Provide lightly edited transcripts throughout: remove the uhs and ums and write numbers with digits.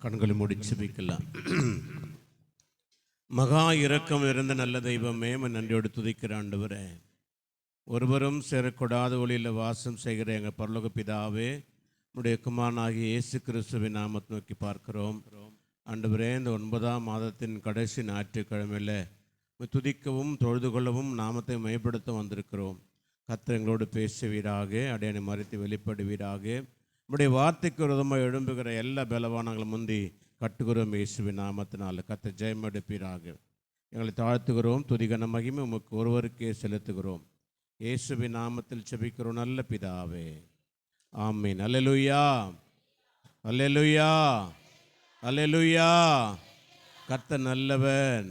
கண்களை மூடி ஜெபிக்கலாம். மகா இரக்கம் இருந்த நல்ல தெய்வமே, நன்றியோடு துதிக்கிற ஆண்டவரே, ஒருவரும் சேரக்கூடாத ஒளியில் வாசம் செய்கிற எங்கள் பரலோக பிதாவே, உடைய குமாரனாகிய இயேசு கிறிஸ்துவின் நாமத்தை நோக்கி பார்க்கிறோம். ஆண்டவரே, இந்த 9ஆம் மாதத்தின் கடைசி ஞாயிற்றுக்கிழமையில் துதிக்கவும் தொழுது கொள்ளவும் நாமத்தை மேம்படுத்த வந்திருக்கிறோம். கர்த்தர் எங்களோடு பேசுவீராக, அடையாளை மறைத்து வெளிப்படுவீராக. நம்முடைய வார்த்தைக்கு விரோதமாக எழும்புகிற எல்லா பலவானங்களும் முந்தி கட்டுகிறோம். இயேசுவின் நாமத்தினால் கர்த்தர் ஜெயம் எடுப்பீராக. எங்களை தாழ்த்துகிறோம். துதிகன மகிமை உமக்கு ஒருவருக்கே செலுத்துகிறோம். இயேசுவின் நாமத்தில் ஜெபிக்கிறோம் நல்ல பிதாவே, ஆமீன். அல்லேலூயா, அல்லேலூயா, அல்லேலூயா. கர்த்தர் நல்லவர்,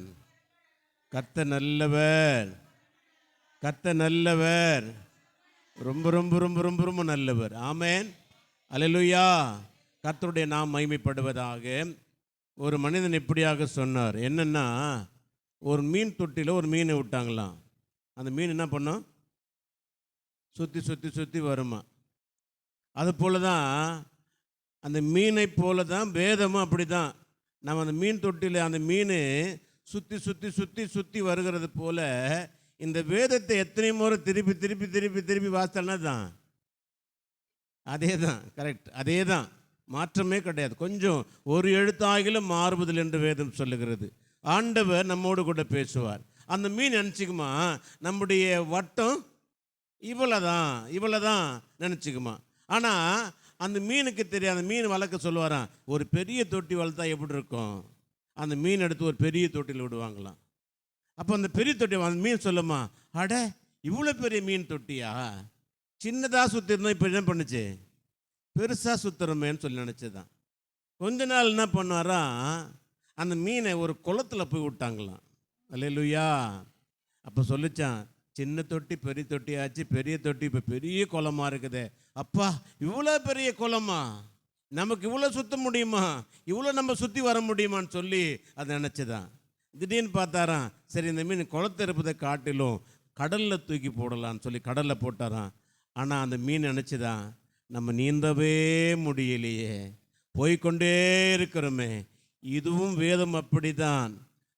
கர்த்தர் நல்லவர், கர்த்தர் நல்லவர், ரொம்ப ரொம்ப ரொம்ப ரொம்ப ரொம்ப நல்லவர். ஆமேன், அல்லேலூயா. கர்த்தருடைய நாம் மகிமைப்படுவதாக. ஒரு மனிதன் இப்படியாக சொன்னார். என்னென்னா, ஒரு மீன் தொட்டியில் ஒரு மீனை விட்டாங்களாம். அந்த மீன் என்ன பண்ணோம்? சுற்றி சுற்றி சுற்றி வருமா. அது போல தான் அந்த மீனை போல தான் வேதமும் அப்படி தான். நம்ம அந்த மீன் தொட்டியில் அந்த மீன் சுற்றி சுற்றி சுற்றி சுற்றி வருகிறது போல இந்த வேதத்தை எத்தனை முறை திருப்பி திருப்பி திருப்பி திருப்பி வாசித்தல்னா தான் அதே தான், கரெக்ட், அதே தான், மாற்றமே கிடையாது. கொஞ்சம் ஒரு எழுத்தாகிலும் மாறுவதில் என்று வேதம் சொல்லுகிறது. ஆண்டவர் நம்மோடு கூட பேசுவார். அந்த மீன் நினச்சிக்குமா, நம்முடைய வட்டம் இவ்வளோதான் இவ்வளோதான் நினச்சிக்குமா. ஆனால் அந்த மீனுக்கு தெரியாது. மீன் வளர்க்க சொல்லுவாராம், ஒரு பெரிய தொட்டி வளர்த்தா எப்படி இருக்கும், அந்த மீன் எடுத்து ஒரு பெரிய தொட்டியில் விடுவாங்களாம். அப்போ அந்த பெரிய தொட்டி அந்த மீன் சொல்லுமா, அட இவ்வளோ பெரிய மீன் தொட்டியா, சின்னதாக சுற்றிருந்தோம், இப்போ என்ன பண்ணுச்சு, பெருசாக சுற்றுறமேன்னு சொல்லி நினச்சதான். கொஞ்ச நாள் என்ன பண்ணுவாரா, அந்த மீனை ஒரு குளத்தில் போய் விட்டாங்களாம். அல்லேலூயா. அப்போ சொல்லிச்சான், சின்ன தொட்டி பெரிய தொட்டி ஆச்சு, பெரிய தொட்டி இப்போ பெரிய குளமாக இருக்குது. அப்பா இவ்வளோ பெரிய குளமா, நமக்கு இவ்வளோ சுற்ற முடியுமா, இவ்வளோ நம்ம சுற்றி வர முடியுமான்னு சொல்லி அதை நினச்சிதான். திடீர்னு பார்த்தாராம், சரி இந்த மீன் குளத்தை இருப்பதை காட்டிலும் கடலில் தூக்கி போடலான்னு சொல்லி கடலில் போட்டாராம். ஆனால் அந்த மீன் நினச்சிதான், நம்ம நீந்தவே முடியலையே, போய்கொண்டே இருக்கிறோமே. இதுவும் வேதம் அப்படி தான்.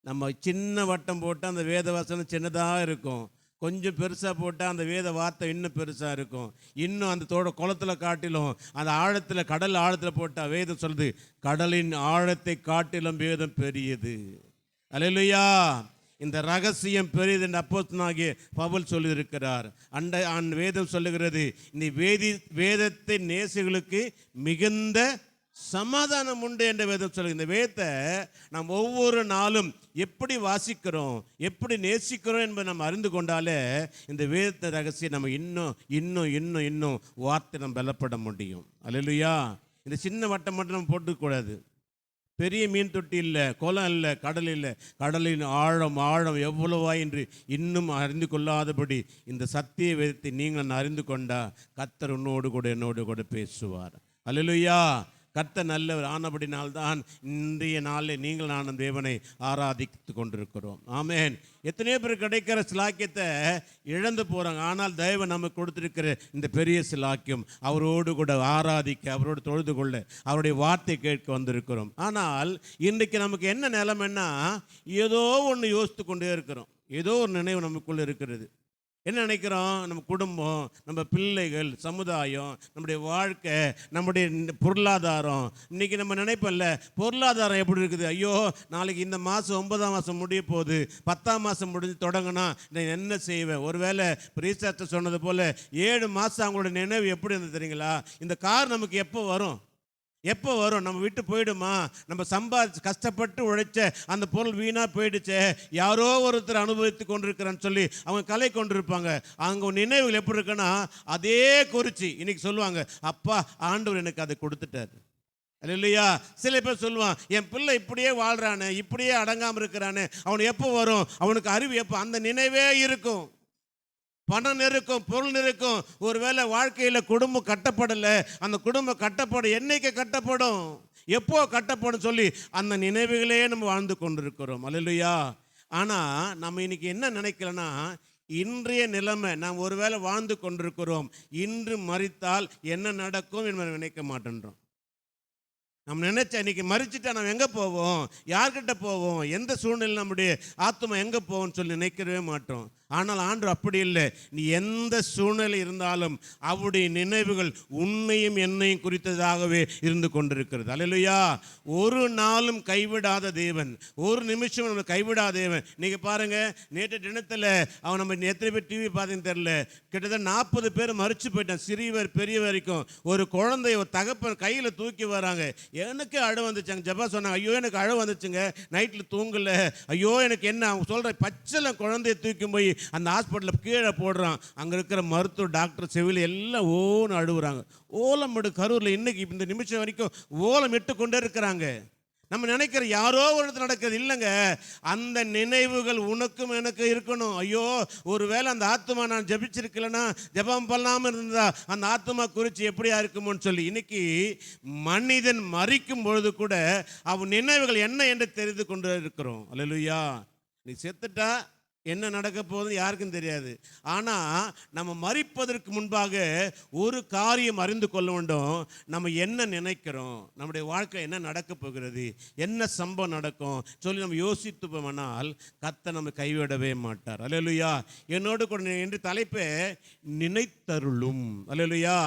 நம்ம சின்ன வட்டம் போட்டால் அந்த வேத வசனம் சின்னதாக இருக்கும், கொஞ்சம் பெருசாக போட்டால் அந்த வேத வார்த்தை இன்னும் பெருசாக இருக்கும். இன்னும் அந்த குளத்தில் காட்டிலும் அந்த ஆழத்தில், கடல் ஆழத்தில் போட்டால் வேதம் சொல்லுது, கடலின் ஆழத்தை காட்டிலும் வேதம் பெரியது. அல்லேலூயா. இந்த ரகசியம் பெரியது என்று அப்போஸ்தலனாகிய பவுல் சொல்லியிருக்கிறார். அந்த வேதம் சொல்லுகிறது, இந்த வேதத்தை நேசிகளுக்கு மிகுந்த சமாதானம் உண்டு என்ற வேதம் சொல்லுது. இந்த வேதத்தை நாம் ஒவ்வொரு நாளும் எப்படி வாசிக்கிறோம், எப்படி நேசிக்கிறோம் என்பதை நம்ம அறிந்து கொண்டாலே இந்த வேதத்தை ரகசியம் நம்ம இன்னும் இன்னும் இன்னும் இன்னும் வார்த்தை நம்ம பலப்பட முடியும். அல்லேலூயா. இந்த சின்ன வட்டம் மட்டும் நம்ம போட்டுக்கூடாது. பெரிய மீன் தொட்டி இல்லை, குளம் இல்லை, கடல் இல்லை, கடலின் ஆழம் ஆழம் எவ்வளவா என்று இன்னும் அறிந்து கொள்ளாதபடி இந்த சத்திய வேதத்தை நீங்கள் அறிந்து கொண்டா கர்த்தர் என்னோடு கூட பேசுவார். அல்லேலூயா. கர்த்தர் நல்லவர் ஆனபடினால்தான் இன்றைய நாளில் நீங்கள் நான் தேவனை ஆராதித்து கொண்டிருக்கிறோம். ஆமேன். எத்தனையோ பேர் கிடைக்கிற சிலாக்கியத்தை இழந்து போகிறாங்க. ஆனால் தேவன் நமக்கு கொடுத்திருக்கிற இந்த பெரிய சிலாக்கியம் அவரோடு கூட ஆராதிக்க, அவரோடு தொழுது கொள்ள, அவருடைய வார்த்தை கேட்க வந்திருக்கிறோம். ஆனால் இன்றைக்கு நமக்கு என்ன நிலைமைன்னா, ஏதோ ஒன்று யோசித்து கொண்டே இருக்கிறோம். ஏதோ ஒரு நினைவு நமக்குள்ளே இருக்கிறது. என்ன நினைக்கிறோம், நம்ம குடும்பம், நம்ம பிள்ளைகள், சமுதாயம், நம்முடைய வாழ்க்கை, நம்முடைய பொருளாதாரம். இன்றைக்கி நம்ம நினைப்போம்ல, பொருளாதாரம் எப்படி இருக்குது, ஐயோ நாளைக்கு இந்த மாதம் 9ஆம் மாதம் முடிய போகுது, 10ஆம் மாதம் முடிஞ்சு தொடங்கினா நான் என்ன செய்வேன். ஒருவேளை ரீசார்ஜ் சொன்னது போல் 7 மாதம் அவங்களோட நினைவு எப்படி இருந்தது தெரியுங்களா, இந்த கார் நமக்கு எப்போ வரும், எப்போ வரும், நம்ம விட்டு போயிடுமா, நம்ம சம்பாதிச்சு கஷ்டப்பட்டு உழைச்ச அந்த பொருள் வீணாக போயிடுச்சே, யாரோ ஒருத்தர் அனுபவித்து கொண்டிருக்கிறேன்னு சொல்லி அவங்க கலை கொண்டிருப்பாங்க. அவங்க நினைவுகள் எப்படி இருக்குன்னா, அதே குறிச்சி இன்னைக்கு சொல்லுவாங்க, அப்பா ஆண்டவர் எனக்கு அதை கொடுத்துட்டார். இல்லையா. சில பேர் சொல்லுவான், என் பிள்ளை இப்படியே வாழ்கிறானே, இப்படியே அடங்காமல் இருக்கிறானே, அவனுக்கு எப்போ வரும், அவனுக்கு அறிவு எப்போ, அந்த நினைவே இருக்கும். பணம் இருக்கும், பொருள் இருக்கும். ஒருவேளை வாழ்க்கையில் குடும்பம் கட்டப்படலை, அந்த குடும்பம் கட்டப்படும், என்னைக்கு கட்டப்படும், எப்போ கட்டப்படும் சொல்லி அந்த நினைவுகளே நம்ம வாழ்ந்து கொண்டிருக்கிறோம். அல்லேலூயா. ஆனால் நம்ம இன்னைக்கு என்ன நினைக்கலன்னா, இன்றைய நிலைமை நாம் ஒருவேளை வாழ்ந்து கொண்டிருக்கிறோம், இன்று மரித்தால் என்ன நடக்கும் என்பதை நினைக்க மாட்டேன்றோம். நம்ம நினைச்சா இன்னைக்கு மறிச்சுட்டா நம்ம எங்கே போவோம், யார்கிட்ட போவோம், எந்த சூழ்நிலை நம்முடைய ஆத்மா எங்கே போவோம்னு சொல்லி நினைக்கவே மாட்டோம். ஆனால் ஆண்டவர் அப்படி இல்லை. நீ எந்த சூழ்நிலை இருந்தாலும் அவருடைய நினைவுகள் உன்னையும் என்னையும் குறித்ததாகவே இருந்து கொண்டிருக்கிறது. அல்லேலூயா. ஒரு நாளும் கைவிடாத தேவன், ஒரு நிமிஷம் நம்ம கைவிடாத தேவன். நீங்கள் பாருங்கள், நேற்று தினத்தில் அவன் நம்ம எத்தனை பேர் டிவி பார்த்தீங்கன்னு தெரில, கிட்டத்தட்ட 40 பேர் மறிச்சு போயிட்டான், சிறியவர் பெரிய வரைக்கும். ஒரு குழந்தைய ஒரு தகப்பன் கையில் தூக்கி வராங்க. எனக்கு அழ வந்துச்சாங்க. ஜபா சொன்னாங்க, ஐயோ எனக்கு அழ வந்துச்சுங்க, நைட்டில் தூங்கலை, ஐயோ எனக்கு என்ன. அவங்க சொல்கிற பச்சளை குழந்தைய தூக்கி போய் அந்த ஹாஸ்பிட்டலில் கீழே போடுறான். அங்கே இருக்கிற மருத்துவ டாக்டர் செவிலியர் எல்லாம் ஓன்னு அழுகுறாங்க. ஓலமிடு கரூரில் இன்னைக்கு இந்த நிமிஷம் வரைக்கும் ஓலம் இட்டு கொண்டே இருக்கிறாங்க. நம்ம நினைக்கிற யாரோ ஒரு இடத்துல நடக்கிறது இல்லைங்க. அந்த நினைவுகள் உனக்கும் எனக்கு இருக்கணும். ஐயோ ஒரு வேளை அந்த ஆத்மா நான் ஜபிச்சிருக்கலன்னா, ஜபம் பண்ணாமல் இருந்தா அந்த ஆத்மா குறித்து எப்படியா இருக்குமோன்னு சொல்லி இன்னைக்கு மனிதன் மறிக்கும் பொழுது கூட அவன் நினைவுகள் என்ன என்று தெரிந்து கொண்டு இருக்கிறோம். அல்லேலூயா. நீ செத்துட்டா என்ன நடக்க போகுதுன்னு யாருக்கும் தெரியாது. ஆனால் நம்ம மரிப்பதற்கு முன்பாக ஒரு காரியம் அறிந்து கொள்ள வேண்டும். நம்ம என்ன நினைக்கிறோம், நம்முடைய வாழ்க்கை என்ன நடக்க போகிறது, என்ன சம்பவம் நடக்கும் சொல்லி நம்ம யோசித்து போனால் கர்த்தர் நம்ம கைவிடவே மாட்டார். அல்லேலூயா. என்னோடு கூட என்று தலைப்பே நினைத்தருளும். அல்லேலூயா.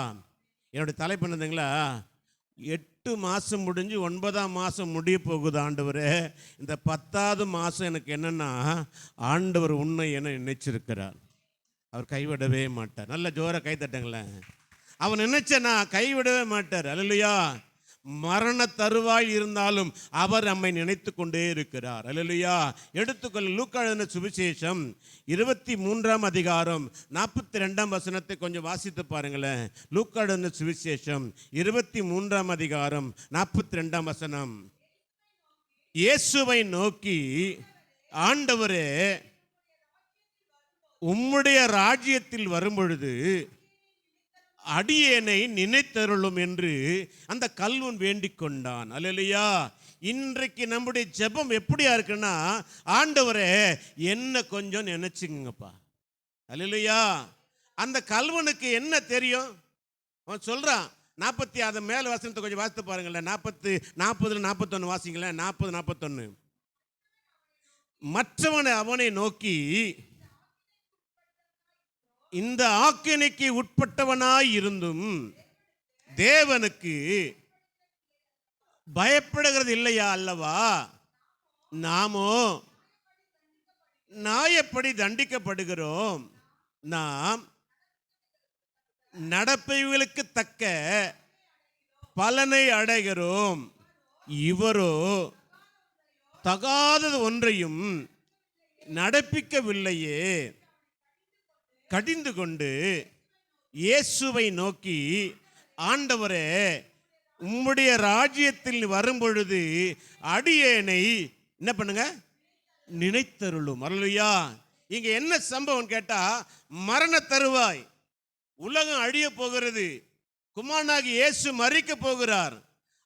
என்னுடைய தலைப்பு என்னதுங்களா, 8 மாதம் முடிஞ்சு 9ஆம் மாதம் முடிய போகுது ஆண்டவரே. இந்த 10ஆவது மாதம் எனக்கு என்னென்னா, ஆண்டவர் உன்னை என்ன நினைச்சிருக்கிறார், அவர் கைவிடவே மாட்டார். நல்ல ஜோர கை தட்டுங்களேன். அவன் நினைச்சனா கைவிடவே மாட்டார். அல்லேலூயா. மரண தருவாய் இருந்தாலும் அவர் நம்மை நினைத்து கொண்டே இருக்கிறார். அல்லேலூயா. எடுத்துக்கொள்ள லூக்கா எழுதின சுவிசேஷம் 23ஆம் அதிகாரம் 42ஆம் வசனத்தை கொஞ்சம் வாசித்து பாருங்களேன். லூக்கா எழுதின சுவிசேஷம் 23ஆம் அதிகாரம் 42ஆம் வசனம். இயேசுவை நோக்கி, ஆண்டவரே உம்முடைய ராஜ்யத்தில் வரும்பொழுது அடியேனை நினைத்தருளும் என்று அந்த கல்வன் வேண்டிக் கொண்டான். அல்லேலூயா. இன்றைக்கு நம்முடைய ஜெபம் எப்படியா இருக்குன்னா, ஆண்டவரே என்ன கொஞ்சம் நினைச்சுங்கப்பா. அல்லேலூயா. அந்த கல்வனுக்கு என்ன தெரியும், அவன் சொல்றான். 40 மேல வசனத்தை கொஞ்சம் வாசித்து பாருங்களேன். 40-41 வாசிங்களேன். 40-41. மற்றவனை அவனை நோக்கி, இந்த ஆக்கினைக்கு உட்பட்டவனாய் இருந்தும் தேவனுக்கு பயப்படுகிறது இல்லையா அல்லவா, நாமோ நாயப்படி தண்டிக்கப்படுகிறோம். நாம் நடப்பைகளுக்கு தக்க பலனை அடைகிறோம். இவரோ தகாதது ஒன்றையும் நடப்பிக்கவில்லையே. கடிந்து கொண்டு இயேசுவை நோக்கி, ஆண்டவரே உம்முடைய ராஜ்யத்தில் வரும்பொழுது அடியேனை என்ன பண்ணுங்க, நினைத்தருளும். அல்லேலூயா. இங்க என்ன சம்பவம் கேட்டா, மரண தருவாய், உலகம் அழிய போகிறது, குமாரனாகி இயேசு மரிக்க போகிறார்.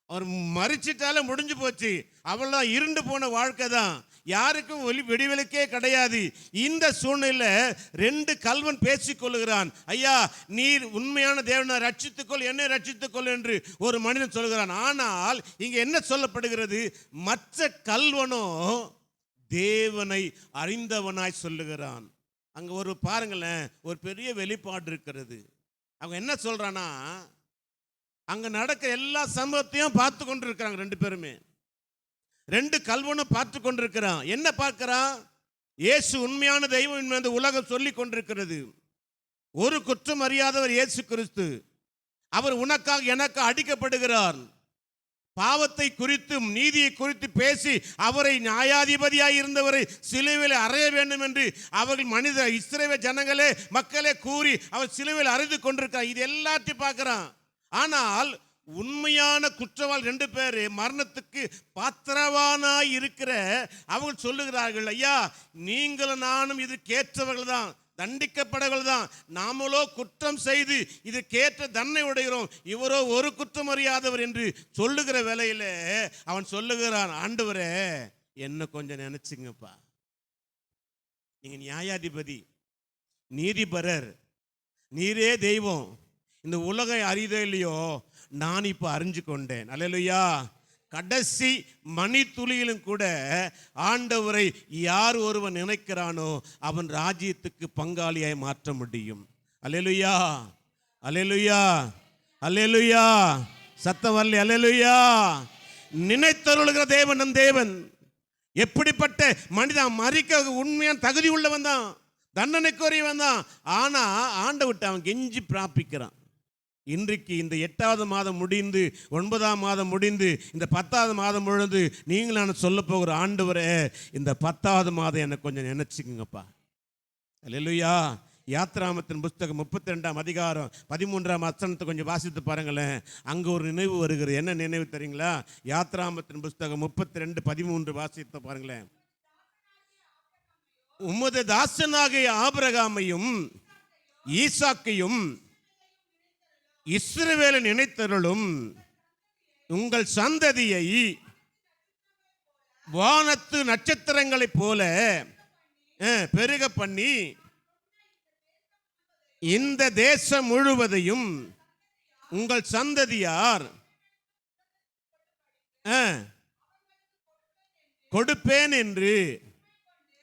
அவர் மரிச்சிட்டாலே முடிஞ்சு போச்சு, அவள்தான் இருண்டு போன வாழ்க்கை தான், யாருக்கும் விடிவெளிக்கே கிடையாது. இந்த சூழ்நிலை 2 கல்வன் பேசிக்கொள்கிறான். ஐயா நீர் உண்மையான தேவனை ரட்சித்துக்கொள், என்னை ரட்சித்துக்கொள் என்று ஒரு மனிதன் சொல்கிறான். ஆனால் இங்க என்ன சொல்லப்படுகிறது, மற்ற கல்வனோ தேவனை அறிந்தவனாய் சொல்லுகிறான். அங்க ஒரு பாருங்களேன், ஒரு பெரிய வெளிப்பாடு இருக்கிறது. அவங்க என்ன சொல்றானா, அங்க நடக்க எல்லா சம்பவத்தையும் பார்த்து கொண்டு இருக்கிறாங்க 2 பேருமே. 2 கல்வனும் பார்த்து கொண்டிருக்கிறான். என்ன பார்க்கிறான், இயேசு உண்மையான தெய்வம் இந்த உலகம் சொல்லி கொண்டிருக்கிறது. ஒரு குற்றம் அறியாதவர் இயேசு கிறிஸ்து. அவர் உனக்காக எனக்கு அடிக்கப்படுகிறார். பாவத்தை குறித்தும் நீதியை குறித்து பேசி அவரை நியாயாதிபதியாய் இருந்தவரை சிலுவையில் அறைய வேண்டும் என்று அவர்கள் மனித இஸ்ரவேல் ஜனங்களே மக்களே கூறி அவர் சிலுவையில் அறைந்து கொண்டிருக்கிறார். இது எல்லாத்தையும் பார்க்கிறான். ஆனால் உண்மையான குற்றவாளி 2 பேர் மரணத்துக்கு பாத்திரவானாய் இருக்கிற அவங்க சொல்லுகிறார்கள், ஐயா நீங்களும் நானும் இதுக்கேற்றவர்கள் தான், தண்டிக்கப்படவர்கள் தான், நாமளோ குற்றம் செய்து இதுக்கேற்ற தண்டனை உடைகிறோம், இவரோ ஒரு குற்றம் அறியாதவர் என்று சொல்லுகிற வேளையில அவன் சொல்லுகிறான், ஆண்டவரே என்ன கொஞ்சம் நினைச்சுங்கப்பா, நீங்க நியாயாதிபதி, நீதிபரர், நீரே தெய்வம், இந்த உலகம் அறியதோ இல்லையோ நான் இப்போ அறிஞ்சு கொண்டேன். அல்லேலூயா. கடைசி மணி துளியிலும் கூட ஆண்டவரை யார் ஒருவன் நினைக்கிறானோ அவன் ராஜ்யத்துக்கு பங்காளியாய் மாற்ற முடியும். அல்லேலூயா, அல்லேலூயா, அல்லேலூயா. சத்தம் வரல. அல்லேலூயா. நினைத்தருளுகிற தேவன் நம் தேவன். எப்படிப்பட்ட மனிதன் மறிக்க உண்மையான தகுதி உள்ளவன் தான், தண்டனைக்குரியவன் தான். ஆனா ஆண்டவர்கிட்ட அவன் கெஞ்சி பிரார்த்திக்கிறான். இன்றைக்கு இந்த 8வது மாதம் முடிந்து 9ஆம் மாதம் முடிந்து இந்த 10வது மாதம் முழுது நீங்கள் நான் சொல்ல போகிற ஆண்டவரே, இந்த 10வது மாதம் எனக்கு கொஞ்சம் நினைச்சுக்குங்கப்பா. அல்லேலூயா. யாத்ராமத்தின் புஸ்தகம் 32ஆம் அதிகாரம் 13ஆம் வசனத்தை கொஞ்சம் வாசித்து பாருங்களேன். அங்கே ஒரு நினைவு வருகிறது. என்ன நினைவு தெரியுங்களா? யாத்ராமத்தின் புஸ்தகம் 32:13 வாசித்து பாருங்களேன். உமது தாசனாகிய ஆபிரகாமையும் ஈசாக்கையும் இஸ்ரவேலை நினைத்தருளும். உங்கள் சந்ததியை வானத்து நட்சத்திரங்களைப் போல பெருக பண்ணி இந்த தேசம் முழுவதையும் உங்கள் சந்ததியார் கொடுப்பேன் என்று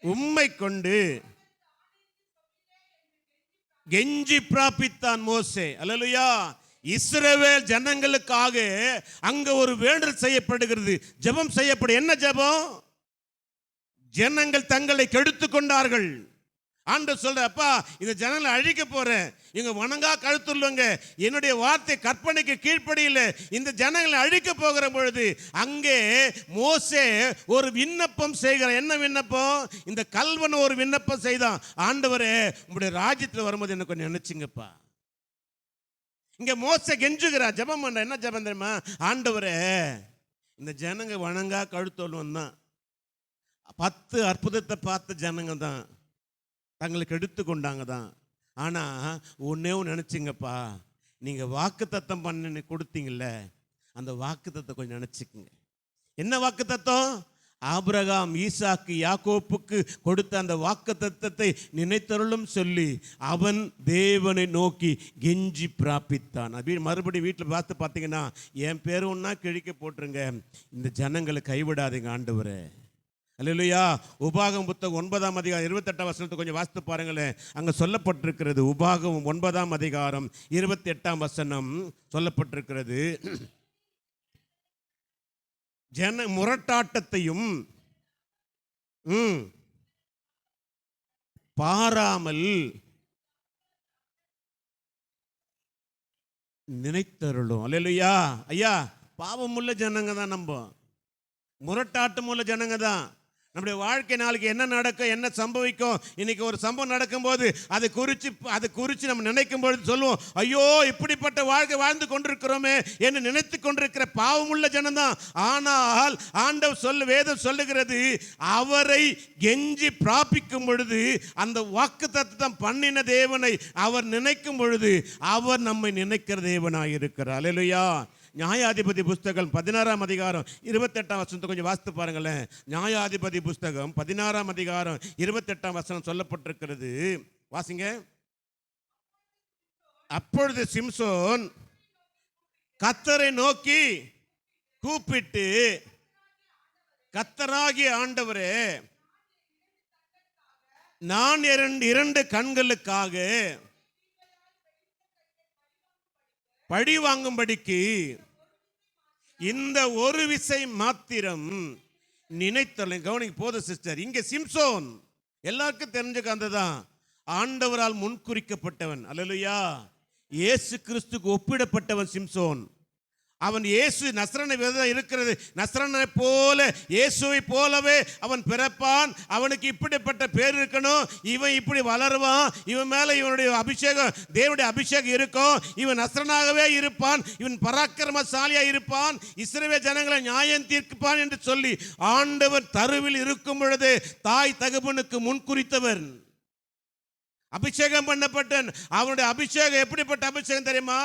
உம்மை கொண்டு கெஞ்சி பிராபித்தான் மோசே. அல்லேலூயா. இஸ்ரவேல் ஜனங்களுக்காக அங்க ஒரு வேண்டல் செய்யப்படுகிறது, ஜெபம் செய்யப்படும். என்ன ஜெபம்? ஜனங்கள் தங்களை கெடுத்து கொண்டார்கள். ஆண்டவர் சொல்றப்பா, இந்த ஜனங்களை அழிக்க போறேன், இவங்க வணங்கா கழுத்துள்ளவங்க, என்னுடைய வார்த்தை கற்பனைக்கு கீழ்ப்படியில் இந்த ஜனங்களை அழிக்க போகிற பொழுது அங்கே மோசே ஒரு விண்ணப்பம் செய்கிறார். என்ன விண்ணப்பம்? இந்த கல்வன் ஒரு விண்ணப்பம் செய்தான். ஆண்டவரே, உங்களுடைய ராஜ்யத்தில் வரும்போது என்ன கொஞ்சம் நினைச்சுங்கப்பா. இங்க மோசே கெஞ்சுகிறார், ஜெபம் பண்ண. என்ன ஜெபம் தெரியுமா? ஆண்டவரே, இந்த ஜனங்க வணங்கா கழுத்தோல்வன் தான், 10 அற்புதத்தை பார்த்த ஜனங்க தான், தங்களுக்கு எடுத்து கொண்டாங்க தான். ஆனால் ஒன்றே ஒன்று நினச்சிங்கப்பா, நீங்கள் வாக்குத்தத்தம் பண்ணி கொடுத்தீங்கல்ல, அந்த வாக்குத்தத்தம் கொஞ்சம் நினச்சிக்கங்க. என்ன வாக்குத்தத்தம்? ஆபிரகாம், ஈசாக்கு, யாக்கோப்புக்கு கொடுத்த அந்த வாக்குத்தத்தத்தை நினைத்தருளும் சொல்லி அவன் தேவனை நோக்கி கெஞ்சி பிராபித்தான். மறுபடியும் வீட்டில் பார்த்து பார்த்தீங்கன்னா, என் பேர் ஒன்றா கிழிக்க போட்டுருங்க, இந்த ஜனங்களை கைவிடாதீங்க ஆண்டவரே. அல்லேலூயா. உபாகமம் புத்தகம் 9ஆம் அதிகாரம் 28ஆம் வசனத்தை கொஞ்சம் வாசித்து பாருங்களேன். அங்கே சொல்லப்பட்டிருக்கிறது. உபாகமம் 9ஆம் அதிகாரம் 28ஆம் வசனம் சொல்லப்பட்டிருக்கிறது. ஜன முரட்டாட்டத்தையும் பாராமல் நினைத்தருளும். அல்லேலூயா. ஐயா, பாவமுள்ள ஜனங்க தான், நம்ம முரட்டாட்டம் உள்ள ஜனங்க தான். நம்முடைய வாழ்க்கை நாளைக்கு என்ன நடக்கும், என்ன சம்பவிக்கும், இன்னைக்கு ஒரு சம்பவம் நடக்கும்போது அதை குறித்து நம்ம நினைக்கும் பொழுது சொல்லுவோம், ஐயோ இப்படிப்பட்ட வாழ்க்கை வாழ்ந்து கொண்டிருக்கிறோமே என்று நினைத்து கொண்டிருக்கிற பாவமுள்ள ஜனம்தான். ஆனால் ஆண்டவர் வேதம் சொல்லுகிறது, அவரை கெஞ்சி பிராபிக்கும் பொழுது, அந்த வாக்குத்தத்தம் பண்ணின தேவனை அவர் நினைக்கும் பொழுது அவர் நம்மை நினைக்கிற தேவனாய் இருக்கிறார். அல்லேலூயா. நியாயாதிபதி புஸ்தகம் 16ஆம் அதிகாரம் 28ஆம் வசனத்தை கொஞ்சம் வாசித்து பாருங்களேன். நியாயாதிபதி புஸ்தகம் 16ஆம் அதிகாரம் 28ஆம் வசனம் சொல்லப்பட்டிருக்கிறது. வாசிங்க. அப்பொழுது சிம்சோன் கர்த்தரை நோக்கி கூப்பிட்டு, கர்த்தராகிய ஆண்டவரே, நான் 2 கண்களுக்காக பழி வாங்கும்படிக்கு இந்த ஒரு விசை மாத்திரம் நினைத்தலை. கவனிக்க போது சிஸ்டர், இங்க சிம்சோன் எல்லாருக்கும் தெரிஞ்ச கதை தான். ஆண்டவரால் முன்குறிக்கப்பட்டவன். அல்லேலூயா. இயேசு கிறிஸ்துக்கு ஒப்பிடப்பட்டவன் சிம்சோன். அவன் இயேசு நஸ்ரனை இருக்கிறது, நஸ்ரனை போல இயேசுவை போலவே அவன் பிறப்பான். அவனுக்கு இப்படிப்பட்ட பேர் இருக்கணும், இவன் இப்படி வளருவான், இவன் மேல இவனுடைய அபிஷேகம், தேவனுடைய அபிஷேகம் இருக்கும், இவன் நஸ்ரனாகவே இருப்பான், இவன் பராக்கிரமசாலியா இருப்பான், இஸ்ரவேல் ஜனங்களை நியாயம் தீர்ப்பான் என்று சொல்லி ஆண்டவர் தருவில் இருக்கும் பொழுது தாய் தகப்பனுக்கு முன்குறித்தவர், அபிஷேகம் பண்ணப்பட்டன். அவனுடைய அபிஷேகம் எப்படிப்பட்ட அபிஷேகம் தெரியுமா?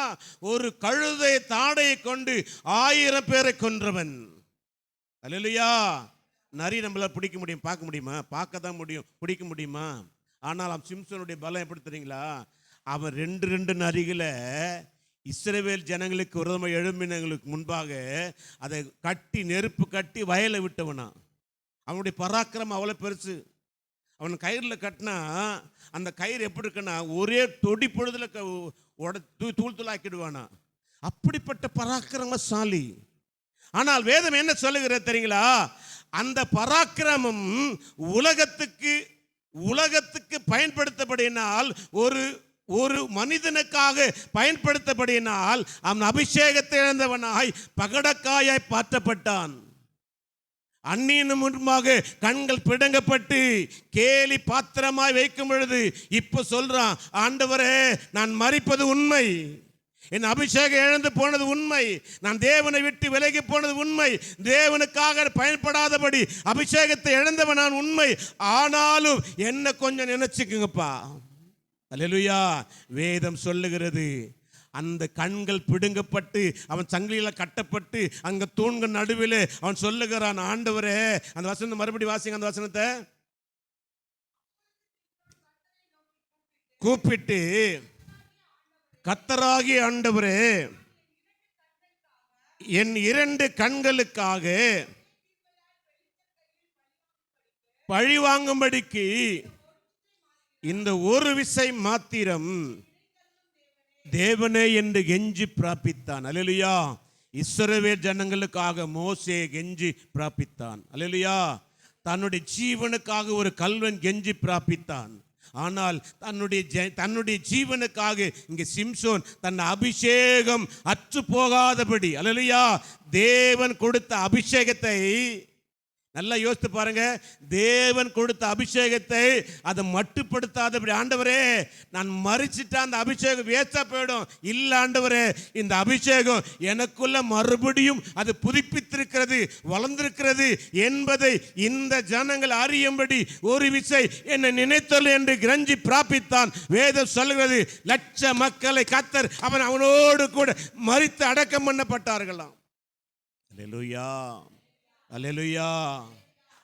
ஒரு கழுதை தாடையை கொண்டு 1000 பேரை கொன்றவன். அல்லேலூயா. நரி நம்மளால் பிடிக்க முடியும், பார்க்க முடியுமா? பார்க்க தான் முடியும், பிடிக்க முடியுமா? ஆனால் அவன் சிம்சனுடைய பலம் எப்படி தெரியுங்களா? அவன் 2 நரிகளை இஸ்ரவேல் ஜனங்களுக்கு விரோதமாக எழும்பினங்களுக்கு முன்பாக அதை கட்டி நெருப்பு கட்டி வயலை விட்டவனா. அவனுடைய பராக்கிரமம் அவ்வளோ பெருசு. அவன் கயிறில் கட்டினா அந்த கயிறு எப்படி இருக்குன்னா ஒரே தொடி பொழுதுல தூள் தூளாக்கிடுவானா. அப்படிப்பட்ட பராக்கிரமசாலி. ஆனால் வேதம் என்ன சொல்லுகிறது தெரியுங்களா? அந்த பராக்கிரமம் உலகத்துக்கு பயன்படுத்தப்படினால், ஒரு மனிதனுக்காக பயன்படுத்தப்படினால் அவன் அபிஷேகத்தை இழந்தவனாய் பகடக்காயாய் மாற்றப்பட்டான். அந்நியன் முன்பாக கண்கள் பிடுங்கப்பட்டு கேலி பாத்திரமாய் வைக்கும் பொழுது இப்ப சொல்றான், ஆண்டவரே நான் மரிப்பது உண்மை, என் அபிஷேகம் இழந்து போனது உண்மை, நான் தேவனை விட்டு விலகி போனது உண்மை, தேவனுக்காக பயன்படாதபடி அபிஷேகத்தை இழந்தவன் நான் உண்மை, ஆனாலும் என்ன கொஞ்சம் நினைச்சுக்குங்கப்பா. அல்லேலூயா. வேதம் சொல்லுகிறது, அந்த கண்கள் பிடுங்கப்பட்டு அவன் சங்கிலியில் கட்டப்பட்டு அங்க தூண்கள் நடுவில் அவன் சொல்லுகிறான், ஆண்டவரே, அந்த வசனத்தை மறுபடி வாசிங்க. அந்த வசனத்தை கூப்பிட்டு, கர்த்தராகிய ஆண்டவரே, என் 2 கண்களுக்காக பழி வாங்கும்படிக்கு இந்த ஒரு விசை மாத்திரம் தேவனே என்று கெஞ்சி பிரார்த்தித்தான். அல்லேலூயா. இஸ்ரவேல் ஜனங்களுக்காக மோசே கெஞ்சி பிரார்த்தித்தான். அல்லேலூயா. தன்னுடைய ஜீவனுக்காக ஒரு கல்வன் கெஞ்சி பிரார்த்தித்தான். ஆனால் தன்னுடைய ஜீவனுக்காக இங்கே சிம்சோன் தன் அபிஷேகம் அற்று போகாதபடி, அல்லேலூயா, தேவன் கொடுத்த அபிஷேகத்தை நல்லா யோசித்து பாருங்க. தேவன் கொடுத்த அபிஷேகத்தை அதை மட்டுப்படுத்தாதபடி, ஆண்டவரே நான் மறிச்சிட்டா அந்த அபிஷேகம் வேஸ்டா போயிடும். இல்ல ஆண்டவரே, இந்த அபிஷேகம் எனக்குள்ள மறுபடியும் அது புதுப்பித்திருக்கிறது, வளர்ந்திருக்கிறது என்பதை இந்த ஜனங்கள் அறியும்படி ஒரு விசை என்னை நினைத்தல் என்று கிரஞ்சி பிரார்த்தித்தான். வேதம் சொல்கிறது, லட்ச மக்களை கர்த்தர் அவனோடு கூட மரித்து அடக்கம் பண்ணப்பட்டார்களாம். அல்லேலூயா, அல்லேலூயா,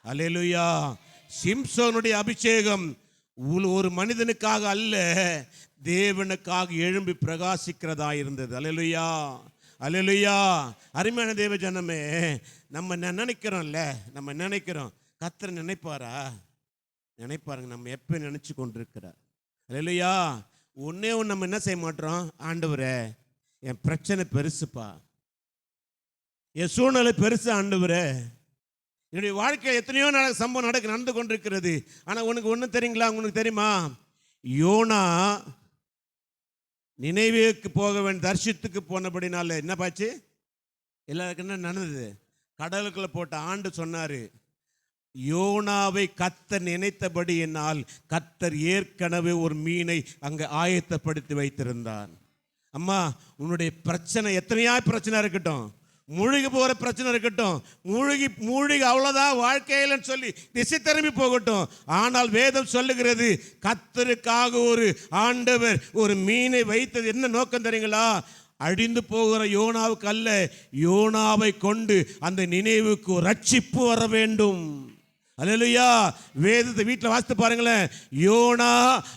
அல்லேலூயா. சிம்சோனுடைய அபிஷேகம் ஒரு மனிதனுக்காக அல்ல, தேவனுக்காக எழும்பி பிரகாசிக்கிறதா இருந்தது. அல்லேலூயா, அல்லேலூயா. அருமையான தேவ ஜனமே, நம்ம நினைக்கிறோம்ல, நம்ம நினைக்கிறோம் கர்த்தர் நினைப்பாரா? நினைப்பாருங்க. நம்ம எப்போ நினைச்சு கொண்டிருக்கிறார். அல்லேலூயா. ஒன்னே ஒன்று நம்ம என்ன செய்ய மாட்டோம், ஆண்டவரே என் பிரச்சனை பெருசுப்பா, என் சூழ்நிலை பெருசு, ஆண்டவரே என்னுடைய வாழ்க்கையில் எத்தனையோ சம்பவம் நடந்து கொண்டிருக்கிறது. ஆனால் உனக்கு ஒன்று தெரியுங்களா? உங்களுக்கு தெரியுமா? யோனா நினைவேக்கு போக வேண்டிய தர்ஷித்துக்கு போனபடினால என்ன பாச்சு? எல்லாருக்கும் என்ன நடந்தது? கடலுக்குள்ள போட்ட ஆண்டு சொன்னாரு, யோனாவை கர்த்தர் நினைத்தபடி என்னால் கர்த்தர் ஏற்கனவே ஒரு மீனை அங்கே ஆயத்தப்படுத்தி வைத்திருந்தார். அம்மா, உன்னுடைய பிரச்சனை எத்தனையாய் பிரச்சனை இருக்கட்டும், மூழ்கி போகிற பிரச்சனை இருக்கட்டும், மூழ்கி அவ்வளோதான் வாழ்க்கையிலன்னு சொல்லி திசை திரும்பி போகட்டும், ஆனால் வேதம் சொல்லுகிறது, கர்த்தருக்காக ஒரு ஆண்டவர் ஒரு மீனை வைத்தது என்ன நோக்கம் தெரியுங்களா? அழிந்து போகிற யோனாவுக்கு அல்ல, யோனாவை கொண்டு அந்த நினைவுக்கு ரட்சிப்பு வர வேண்டும். அல்லேலூயா. வேதத்தை வீட்டில் வாசித்து பாருங்களேன். யோனா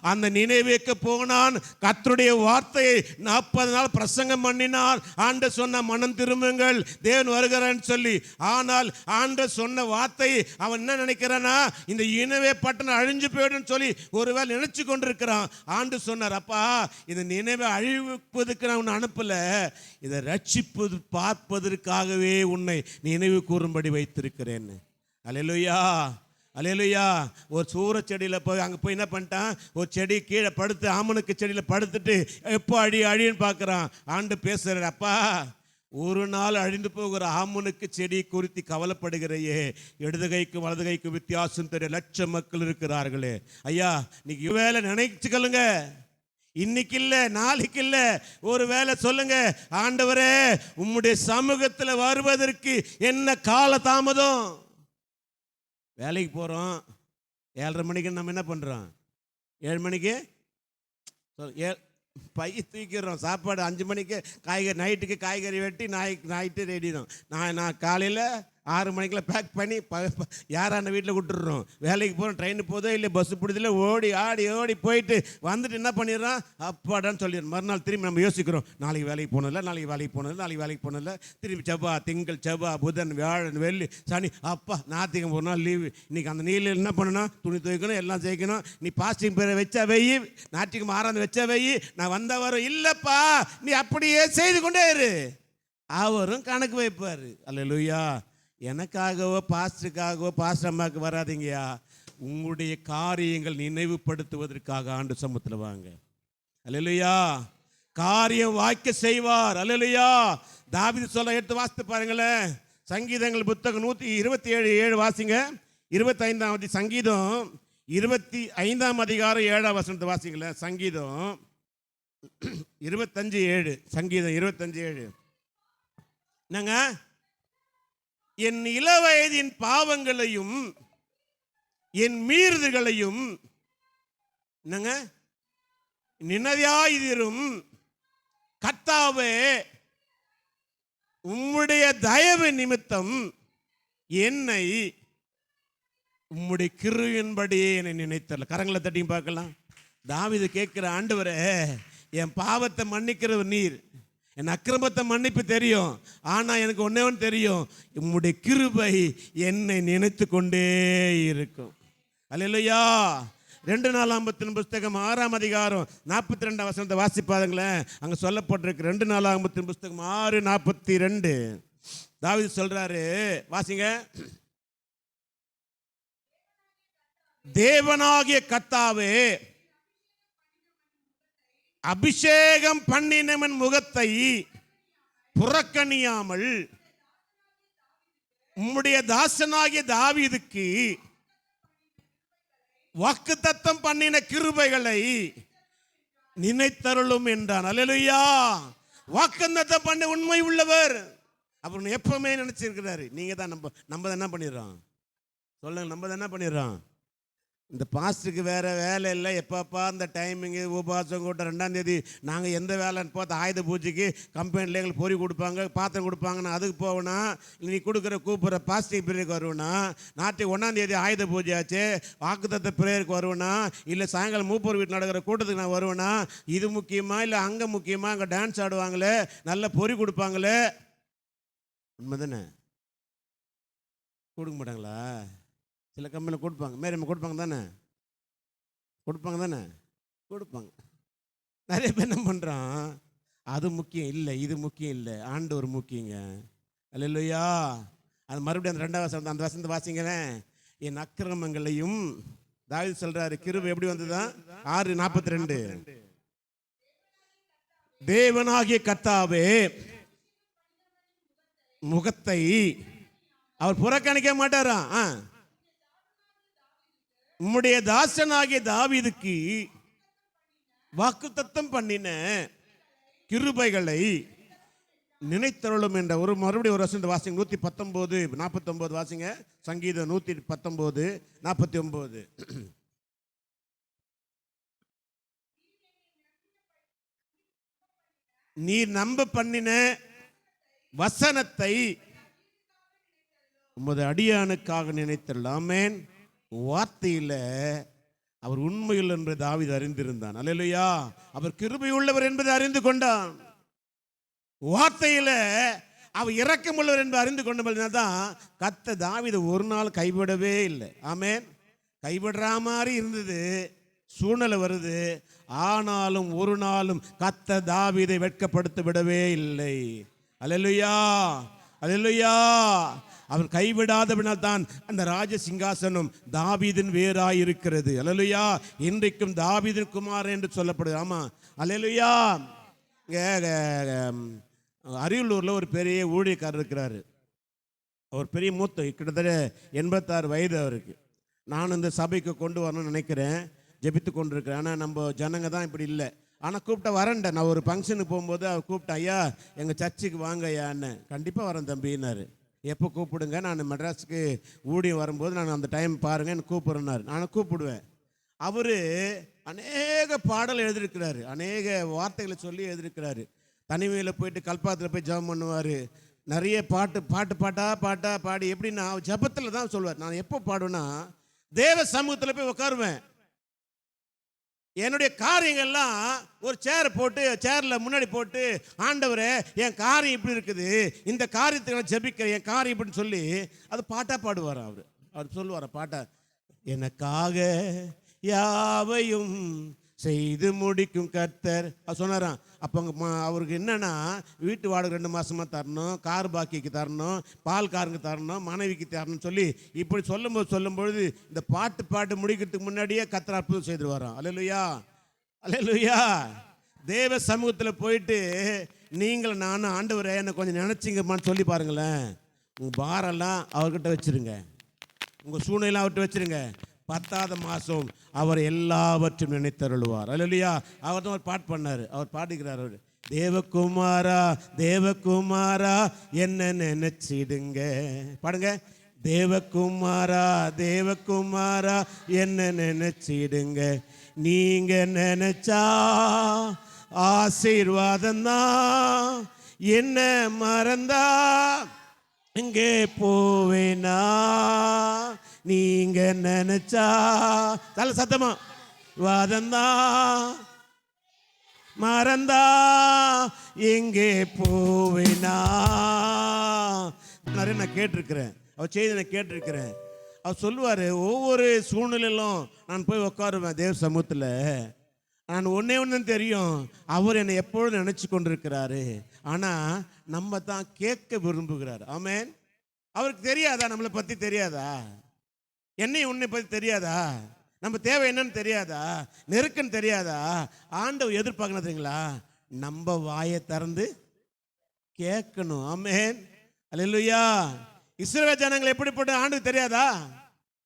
அந்த நினைவேக்கு போனான், கர்த்தருடைய வார்த்தையை 40 நாள் பிரசங்கம் பண்ணினான். ஆண்டவர் சொன்ன மனம் திரும்புங்கள், தேவன் வருகிறான்னு சொல்லி. ஆனால் ஆண்டவர் சொன்ன வார்த்தையை அவன் என்ன நினைக்கிறானா, இந்த நினைவே பட்டணம் அழிஞ்சு போயிடுன்னு சொல்லி ஒருவேளை நினைச்சு கொண்டிருக்கிறான். ஆண்டவர் சொன்னார், அப்பா இந்த நினைவை அழிவுப்பதற்கு நான் உன்னை அனுப்பல, இதை ரட்சிப்பது பார்ப்பதற்காகவே உன்னை நினைவு கூறும்படி வைத்திருக்கிறேன்னு. அல்லேலூயா, அல்லேலூயா. ஒரு சூற செடியில் போய் அங்கே போய் என்ன பண்ணிட்டான், ஒரு செடி கீழே படுத்து ஆமனுக்கு செடியில் படுத்துட்டு எப்போ அழின்னு பார்க்குறான். ஆண்டு பேசுகிறார், அப்பா ஒரு நாள் அழிந்து போகிற ஆமனுக்கு செடி குறித்து கவலைப்படுகிறையே, இடது கைக்கும் வலது கைக்கும் வித்தியாசம் தெரிய லட்சம் மக்கள் இருக்கிறார்களே. ஐயா, இன்னைக்கு வேலை நினைச்சுக்கலுங்க, இன்னைக்கு இல்லை நாளைக்கு இல்லை, ஒரு வேலை சொல்லுங்க, ஆண்டவரே உம்முடைய சமூகத்தில் வருவதற்கு என்ன கால தாமதம்? வேலைக்கு போகிறோம், 7:30 மணிக்கு நம்ம என்ன பண்ணுறோம், 7 மணிக்கு பைய தூக்கிறோம், சாப்பாடு 5 மணிக்கு காய்கறி, நைட்டுக்கு காய்கறி வெட்டி நைட்டு ரெடி தான். நான் காலையில் 6 மணிக்கெல்லாம் பேக் பண்ணி யாரான வீட்டில் விட்டுடுறோம். வேலைக்கு போகிறோம், ட்ரெயின் போதோ இல்லை பஸ்ஸு பிடிச்சல ஓடி ஓடி போயிட்டு வந்துட்டு என்ன பண்ணிடுறோம், அப்பாடான்னு சொல்லிடுறோம். மறுநாள் திரும்பி நம்ம யோசிக்கிறோம், நாளைக்கு வேலைக்கு வேலைக்கு போனதில்ல, திரும்பி திங்கள் செவ்வாய் புதன் வியாழன் வெள்ளி சனி, அப்பா ஞாயிற்றுக்கிழமை ஒரு நாள் லீவு. இன்றைக்கி அந்த நீல என்ன பண்ணணும், துணி துவைக்கணும், எல்லாம் செய்யணும். நீ பாஸ்டிங் பேரை வச்சா வெயி, ஞாயிற்றுக்கிழமை 6 வச்சா வெயி, நான் வந்த வரும் இல்லைப்பா, நீ அப்படியே செய்து கொண்டே இரு. அவரும் கணக்கு வைப்பார். அல்லேலூயா. எனக்காகவோ பாஸ்டருக்காகவோ பாஸ்டர் அம்மாவுக்கு வராதிங்கயா, உங்களுடைய காரியங்கள் நினைவுபடுத்துவதற்காக ஆண்டு சமூகத்தில் வாங்க. அல்லேலூயா. காரியம் வாய்க்க செய்வார். அல்லேலூயா. தாவீது சொல்ல எடுத்து வாசித்து பாருங்களேன். சங்கீதங்கள் புத்தகம் 127:7 வாசிங்க. 25ஆம் சங்கீதம் 25ஆம் அதிகாரம் 7ஆம் வசனத்தை வாசிங்களேன். சங்கீதம் 25:7. சங்கீதம் 25:7. என்னங்க, என் இளவயதின் பாவங்களையும் என் மீறுதல்களையும் என்னங்க நினையாயிரும் கர்த்தாவே, உம்முடைய தயவு நிமித்தம் என்னை உம்முடைய கிருபையின்படியே என்னை நினைத்தரல. கரங்களை தட்டி பார்க்கலாம். தாவீது கேட்கிற, ஆண்டவரே, என் பாவத்தை மன்னிக்கிறவர் நீர், என் அக்கிரமத்தை மன்னிப்பு தெரியும், ஆனால் எனக்கு ஒன்றே ஒன்று தெரியும், உம்முடைய கிருபை என்னை நினைத்து கொண்டே இருக்கும். அல்லேலூயா. 2 நாளாகமத்தின் புஸ்தகம் 6ஆம் அதிகாரம் 42ஆம் வசனத்தை வாசிப்பாருங்களேன். அங்கே சொல்லப்பட்டிருக்கு. 2 நாளாகமத்தின் புஸ்தகம் 6:42. தாவீது சொல்றாரு, வாசிங்க. தேவனாகிய கர்த்தாவே, அபிஷேகம் பண்ணினவன் முகத்தை புறக்கணியாமல் உம்முடைய தாசனாகிய தாவீதுக்கு வாக்குத்தத்தம் பண்ணின கிருபைகளை நினைத்தருளும் என்றான். அல்லேலூயா. வாக்குத்தத்தம் பண்ண உண்மை உள்ளவர் அப்புறம் எப்பவுமே நினைச்சிருக்கிறாரு. நீங்க தான் நம்ம என்ன பண்ணிடுறோம் சொல்லுங்க, நம்ம என்ன பண்ணிடுறோம். இந்த பாஸ்டருக்கு வேறு வேலை இல்லை, எப்பப்பா இந்த டைமிங்கு உபவாசம் கூட்டம் 2ஆம் தேதி நாங்கள் எந்த வேலைன்னு பார்த்து ஆயுத பூஜைக்கு கம்பெனியில் எங்களுக்கு பொறி கொடுப்பாங்க, பாத்திரம் கொடுப்பாங்கன்னு அதுக்கு போவேனா, நீ கொடுக்குற கூப்பிட்ற பாஸ்டிங் பிரேயருக்கு வருவேனா, நாட்டுக்கு 1ஆம் தேதி ஆயுத பூஜை ஆச்சு வாக்குத்தத்த பிரேயருக்கு வருவேனா, இல்லை சாயங்காலம் மூப்பர் வீட்டு நடக்கிற கூட்டத்துக்கு நான் வருவேனா, இது முக்கியமா இல்லை அங்கே முக்கியமாக, அங்கே டான்ஸ் ஆடுவாங்களே, நல்ல பொறி கொடுப்பாங்களே, உண்மை தானே? கொடுக்க மாட்டாங்களா? சில கம்பெனியில் கொடுப்பாங்க, மேரியம் கொடுப்பாங்க தானே, கொடுப்பாங்க. நிறைய பேர் என்ன பண்ணுறான், அது முக்கியம் இல்லை, இது முக்கியம் இல்லை, ஆண்டவர் முக்கியங்க. அல்லேலூயா. அது மறுபடியும் அந்த 2ஆம் வசனம், அந்த வசனத்தை வாசிங்களேன். என் அக்கிரமங்களையும் தாவீது சொல்றாரு. கிருபை எப்படி வந்ததுதான்? 6:42. தேவனாகிய கர்த்தாவே, முகத்தை அவர் புறக்கணிக்க மாட்டாராம். உம்முடைய தாசனாகிய தாவீதுக்கு வாக்குத்தத்தம் பண்ணின கிருபைகளை நினைத்தருளும் என்ற ஒரு மறுபடியும் ஒரு வசனத்தை வாசிங்க. 119:49 வாசிங்க. சங்கீதம் 119:49. நீர் நம்ப பண்ணின வசனத்தை உமது அடியானுக்காக நினைத்தருளும். ஆமென். வார்த்தையில் அவர் உண்மையுள்ள என்று தாவீது அறிந்திருந்தான். அல்லேலூயா. அவர் கிருபை உள்ளவர் என்பதை அறிந்து கொண்டான். வார்த்தையில் அவர் இரக்கமுள்ளவர் என்று அறிந்து கொண்டதான் கர்த்தர் தாவீது ஒரு நாள் கைவிடவே இல்லை. ஆமென். கைவிடுற மாதிரி இருந்தது, சூழ்நிலை வருது, ஆனாலும் ஒரு நாளும் கர்த்தர் தாவீதை வெட்கப்படுத்த விடவே இல்லை. அல்லேலூயா, அல்லேலூயா. அவர் கைவிடாதபினால் தான் அந்த ராஜ சிங்காசனம் தாவீதின் வேறாயிருக்கிறது. அல்லேலூயா. இன்றைக்கும் தாவீதின் குமாரன் என்று சொல்லப்படுது. ஆமாம், அல்லேலூயா. அரியலூரில் ஒரு பெரிய ஊழியக்காரர் இருக்கிறாரு. அவர் பெரிய மூத்த, கிட்டத்தட்ட 86 வயது அவருக்கு. நான் இந்த சபைக்கு கொண்டு வரணும்னு நினைக்கிறேன், ஜெபித்து கொண்டு இருக்கிறேன். ஆனால் நம்ம ஜனங்க தான் இப்படி இல்லை. ஆனால் கூப்பிட்ட வரேன்டேன். நான் ஒரு ஃபங்க்ஷனுக்கு போகும்போது அவர் கூப்பிட்டேன், ஐயா எங்கள் சர்ச்சுக்கு வாங்க ஐயான்னு. கண்டிப்பாக வரேன் தம்பின்னாரு. எப்போ கூப்பிடுங்க, நான் மெட்ராஸுக்கு ஊழியம் வரும்போது நான் அந்த டைம் பாருங்கள் எனக்கு கூப்பிட்றேன்னாரு. நான் கூப்பிடுவேன். அவர் அநேக பாடல் எழுதியிருக்கிறாரு, அநேக வார்த்தைகளை சொல்லி எழுதியிருக்கிறாரு. தனிமையில் போயிட்டு கல்பாத்தில் போய் ஜெபம் பண்ணுவார், நிறைய பாட்டா பாடி எப்படின்னா ஜபத்தில் தான் சொல்வார். நான் எப்போ பாடுவேன்னா தேவ சமூகத்தில் போய் உட்காருவேன். என்னுடைய காரியங்கள்லாம் ஒரு சேரில் முன்னாடி போட்டு, ஆண்டவரே என் காரியம் இப்படி இருக்குது, இந்த காரியத்தை நான் ஜெபிக்கிறேன், என் காரியம் இப்படின்னு சொல்லி அது பாட்டாக பாடுவார். அவர் சொல்லுவார் பாட்டா, எனக்காக யாவையும் செய்து முடிக்கும் கர்த்தர் சொன்னாராம். அப்போ அவருக்கு என்னன்னா வீட்டு வாடகை 2 மாதமாக தரணும், கார் பாக்கிக்கு தரணும், பால் காருக்கு தரணும், மனைவிக்கு தரணும்னு சொல்லி இப்படி சொல்லும்பொழுது இந்த பாட்டு முடிக்கிறதுக்கு முன்னாடியே கர்த்தர் அற்புதம் செய்துருவாராம். அல்லேலூயா, அல்லேலூயா. தேவ சமூகத்தில் போயிட்டு நீங்கள் நானும் ஆண்டவரே என்னை கொஞ்சம் நினச்சிங்கம்மான்னு சொல்லி பாருங்களேன். உங்கள் பாரெல்லாம் அவர்கிட்ட வச்சுருங்க, உங்கள் சூழ்நிலை அவர்கிட்ட வச்சுருங்க. 10வது மாதம் அவர் எல்லாவற்றையும் நினைத்தருள்வார். அல்லேலூயா. அவர் தான் ஒரு பாட்டு பண்ணார். அவர் பாடுகிறார், அவர் தேவகுமாரா தேவகுமாரா என்ன நினைச்சிடுங்க. பாடுங்க, தேவகுமாரா தேவகுமாரா என்ன நினைச்சிடுங்க. நீங்க நினைச்சா ஆசீர்வாதம் தான், என்ன மறந்தா இங்கே போவேனா. நீங்க நினைச்சா தல சத்தமா வாதந்தா மறந்தா எங்கே போவேனா. நிறைய நான் கேட்டிருக்கிறேன், அவர் செய்தி நான் கேட்டிருக்கிறேன். அவர் சொல்லுவார், ஒவ்வொரு சூழ்நிலையிலும் நான் போய் உட்காருவேன் தேவ சமூகத்தில். நான் ஒன்று தெரியும், அவர் என்னை எப்பொழுதும் நினச்சி கொண்டிருக்கிறாரு. ஆனால் நம்ம தான் கேட்க விரும்புகிறார். ஆமேன். அவருக்கு தெரியாதா, நம்மளை பற்றி தெரியாதா, என்னை உன்னை பற்றி தெரியாதா, நம்ம தேவை என்னன்னு தெரியாதா, நெருக்கன்னு தெரியாதா. ஆண்டவர் எதிர்பார்க்கணும் தெரியுங்களா, நம்ம வாயை திறந்து கேட்கணும். ஆமேன், அல்லேலூயா. இஸ்ரவேல் ஜனங்கள் எப்படிப்பட்ட ஆண்டுக்கு தெரியாதா,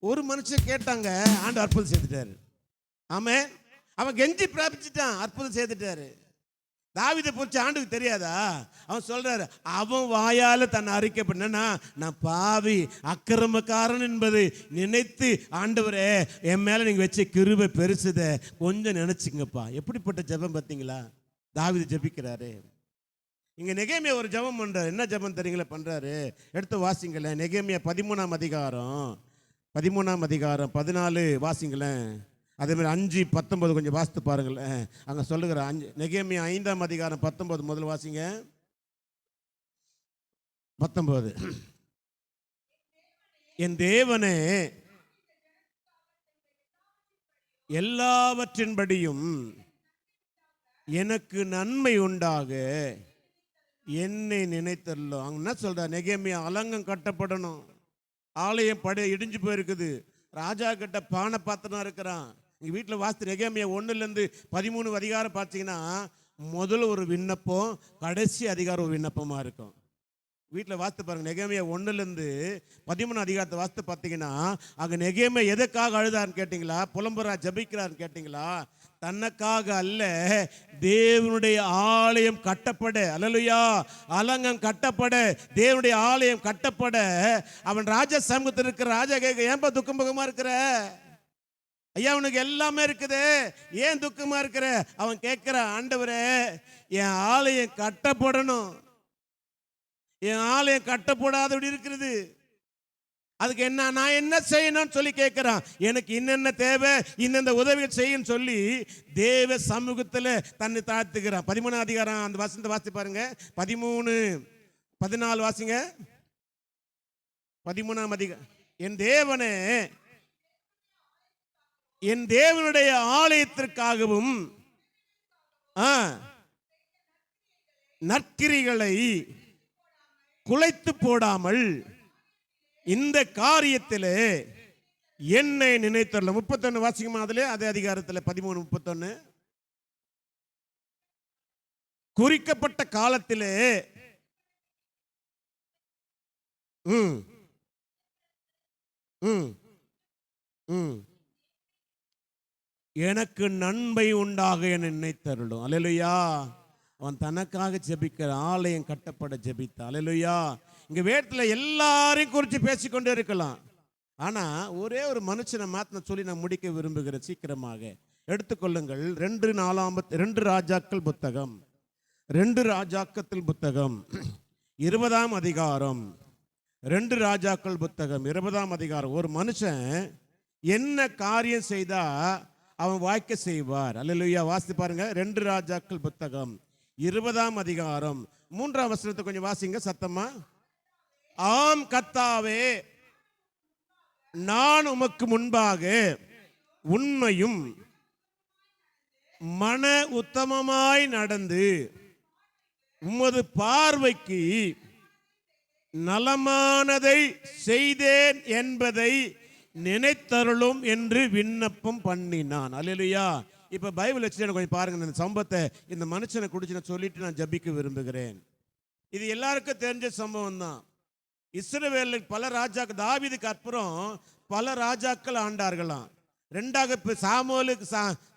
ஒரு மனுஷன் கேட்டாங்க, ஆண்டு அற்புதம் செய்துட்டாரு. ஆமேன். அவன் கெஞ்சி பிராபிச்சுட்டான், அற்புதம் செய்துட்டாரு. தாவீதை குறித்து ஆண்டுக்கு தெரியாதா, அவன் சொல்றாரு, அவன் வாயால் தன்னை அறிக்கைப்பட்டனா நான் பாவி அக்கிரமக்காரன் என்பது நினைத்து, ஆண்டவரே என் மேல நீங்க வச்ச கிருபை பெருசுத கொஞ்சம் நினைச்சுங்கப்பா. எப்படிப்பட்ட ஜெபம் பார்த்தீங்களா, தாவீது ஜெபிக்கிறாரு. இங்க நெகேமியா ஒரு ஜெபம் பண்றாரு. என்ன ஜெபம் தெரியுங்களா பண்றாரு, எடுத்து வாசிங்களேன். நெகேமியா 13ஆம் அதிகாரம் 14 வாசிங்களேன். அதே மாதிரி 5:19 கொஞ்சம் வாசித்து பாருங்களேன். அங்கே சொல்லுகிற நெகேமியா 5ஆம் அதிகாரம் 19 முதல் வாசிங்க. 19. என் தேவனே எல்லாவற்றின்படியும் எனக்கு நன்மை உண்டாக என்னை நினைத்தரலும். அவங்க என்ன சொல்ற, நெகேமியா அலங்கம் கட்டப்படணும், ஆலயம் இடிஞ்சு போயிருக்குது, ராஜா கிட்ட பானை பாத்திரம் இருக்கிறான். எங்கள் வீட்டில் வாஸ்து நெகேமியா 1லேருந்து 13 அதிகாரம் பார்த்தீங்கன்னா முதல்ல ஒரு விண்ணப்பம், கடைசி அதிகாரம் ஒரு விண்ணப்பமாக இருக்கும். வீட்டில் வாஸ்து பாருங்கள். நெகேமியா 1லேருந்து 13 அதிகாரத்தை வாஸ்து பார்த்தீங்கன்னா அங்கே நெகேமியா எதுக்காக அழுதான்னு கேட்டிங்களா, புலம்புறா ஜபிக்கிறான்னு கேட்டிங்களா, தனக்காக அல்ல, தேவனுடைய ஆலயம் கட்டப்பட, அல்லேலூயா, அலங்கம் கட்டப்பட, தேவனுடைய ஆலயம் கட்டப்பட அவன் ராஜ சமூகத்தில் இருக்கிற ராஜா கேட்க, ஏன்பா துக்கமுகமா இருக்கிற, ஐயா உனக்கு எல்லாமே இருக்குது, ஏன் துக்கமா இருக்கிற. அவன் கேட்கிற, ஆண்டவரே என் ஆலயம் கட்டப்படணும், என் ஆலயம் கட்டப்படாதபடி இருக்கிறது, அதுக்கு என்ன, நான் என்ன செய்யணும்னு சொல்லி கேட்கிறான். எனக்கு இன்னென்ன தேவை, இன்னென்ன உதவிகள் செய்யும் சொல்லி தேவ சமூகத்தில் தன்னை தாழ்த்துக்கிறான். 13ஆம் அதிகாரம் அந்த வசனத்தை வாசி பாருங்க. 13:14 வாசிங்க. 13ஆம் அதிகாரம். என் தேவனே என் தேவனுடைய ஆலயத்திற்காகவும் நற்கிரிகளை குலைத்து போடாமல் இந்த காரியத்தில் என்னை நினைத்தரல. 31 வாசிக்குமா, அதிலே அதே அதிகாரத்தில் 13:31. குறிக்கப்பட்ட காலத்திலே எனக்கு நன்மை உண்டாக என நினைத்தருளும். அல்லேலூயா. அவன் தனக்காக ஜெபிக்கிற, ஆலயம் கட்டப்பட ஜெபித்த. அல்லேலூயா. இங்க வேட்டில் எல்லாரையும் குறித்து பேசிக்கொண்டே இருக்கலாம். ஆனா ஒரே ஒரு மனுஷனை மாத்தின சொல்லி நான் முடிக்க விரும்புகிறேன். சீக்கிரமாக எடுத்துக்கொள்ளுங்கள். 2 ராஜாக்கள் புத்தகம் 20ஆம் அதிகாரம், 2 ராஜாக்கள் புத்தகம் 20ஆம் அதிகாரம். ஒரு மனுஷன் என்ன காரியம் செய்தா அவன் வாய்க்க செய்வார். அல்லேலூயா. வாசித்து பாருங்க. 2 ராஜாக்கள் புத்தகம் 20ஆம் அதிகாரம் 3ஆம் வசனத்தை கொஞ்சம் வாசிங்க சத்தமா. ஆம் கர்த்தாவே, நான் உமக்கு முன்பாக உண்மையும் மன உத்தமமாய் நடந்து உமது பார்வைக்கு நலமானதை செய்தேன் என்பதை நினைத்தருளும் என்று விண்ணப்பம் பண்ணினான். அல்லேலூயா. இப்ப பைபிள் வச்சு கொஞ்சம் பாருங்க இந்த சம்பவத்தை. இந்த மனுஷனை குடிச்சு நான் சொல்லிட்டு நான் ஜபிக்க விரும்புகிறேன். இது எல்லாருக்கும் தெரிஞ்ச சம்பவம் தான். இஸ்ரவேலில் பல ராஜாக்கள், தாவீதுக்கு அப்புறம் பல ராஜாக்கள் ஆண்டார்களாம். சாமுவேலுக்கு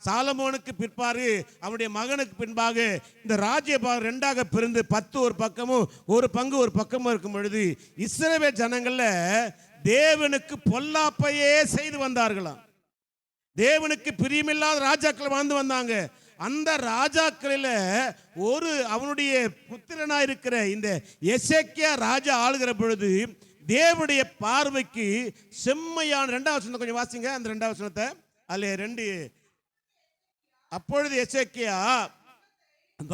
சாலமோனுக்கு பிற்பாடு அவனுடைய மகனுக்கு பின்பாக இந்த ராஜ்யபாகம் 2ஆக பிரிந்து 10 ஒரு பக்கமும் ஒரு பங்கு ஒரு பக்கமும் இருக்கும் பொழுது இஸ்ரவேல் ஜனங்கள்ல தேவனுக்கு பொல்லாப்பையே செய்து வந்தார்களாம். தேவனுக்கு பிரியமில்லாத ராஜாக்கள் வாழ்ந்து வந்தாங்க. அந்த ராஜாக்களில் ஒரு அவனுடைய புத்திரனா இருக்கிற இந்த எசேக்கியா ராஜா ஆளுகிற பொழுது தேவனுடைய பார்வைக்கு செம்மையான 2ஆம் வசனத்தை கொஞ்சம் வாசிங்க. அந்த 2ஆம் வசனத்தை அல்ல 2. அப்பொழுது எசேக்கியா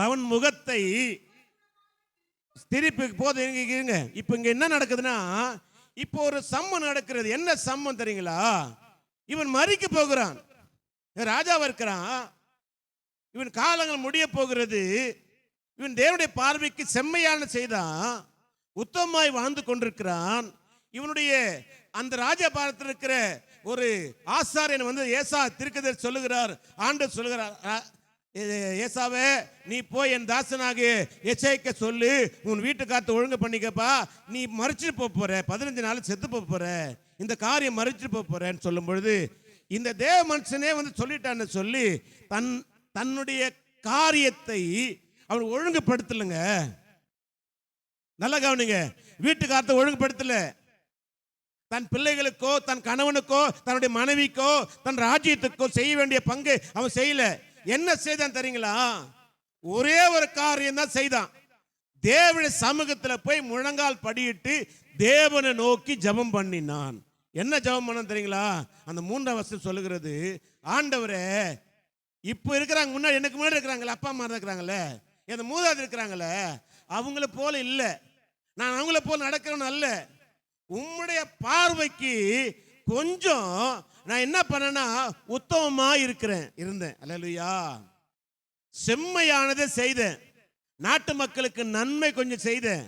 அவன் முகத்தை திருப்பி போது இருங்க. இப்ப இங்க என்ன நடக்குதுன்னா, இப்போ ஒரு சம்மன் நடக்கிறது. என்ன சம்மன் தெரியுங்களா? இவன் மறிக்க போகிறான், ராஜாவா இருக்கிறான், இவன் காலங்கள் முடிய போகிறது. இவன் தேவனுடைய பார்வைக்கு செம்மையான செய்தான், உத்தமமாய் வாழ்ந்து கொண்டிருக்கிறான். இவனுடைய அந்த ராஜபாரத்தில் இருக்கிற ஒரு ஆசாரியன் வந்து ஏசா தீர்க்கதரிசி சொல்லுகிறார். ஆண்டவர் சொல்லுகிறார், ஏசாவே நீ போய் என் தாசனாக எச்சரிக்கை சொல்லு, உன் வீட்டு காத்து ஒழுங்கு பண்ணிக்கப்பா, நீ மறிச்சுட்டு போற, 15 நாள் செத்து போற, இந்த காரியம் மறிச்சுட்டு போறேன்னு சொல்லும் பொழுது இந்த தேவ மனுஷனே வந்து சொல்லிட்டான்னு சொல்லி தன்னுடைய காரியத்தை அவன் ஒழுங்குபடுத்தலைங்க. நல்ல கவனிங்க. வீட்டுக்காரத்தை ஒழுங்குபடுத்தல. தன் பிள்ளைகளுக்கோ தன் கணவனுக்கோ தன்னுடைய மனைவிக்கோ தன் ராஜ்யத்துக்கோ செய்ய வேண்டிய பங்கு அவன் செய்யல. என்ன செய்தான் தெரியுங்களா? ஒரே ஒரு காரியம் தான் செய்தான். தேவனுடைய சமூகத்தில் போய் முழங்கால் படியிட்டு தேவனை நோக்கி ஜெபம் பண்ணினான். என்ன ஜெபம் பண்ண தெரியுங்களா? அந்த 3ஆம் வசனம் சொல்லுகிறது, ஆண்டவரே இப்போ இருக்கிறாங்க, முன்னாடி எனக்கு முன்னாடி இருக்கிறாங்களே, அப்பா அம்மா இருக்கிறாங்களே, இந்த மூதாது இருக்கிறாங்களே, அவங்கள போல இல்லை, நான் அவங்கள போல நடக்கிறவன் அல்ல. உம்முடைய பார்வைக்கு கொஞ்சம் நான் என்ன பண்ணேன்னா உத்தமமா இருந்தேன். அல்லேலூயா. செம்மையானதை செய்தேன், நாட்டு மக்களுக்கு நன்மை கொஞ்சம் செய்தேன்.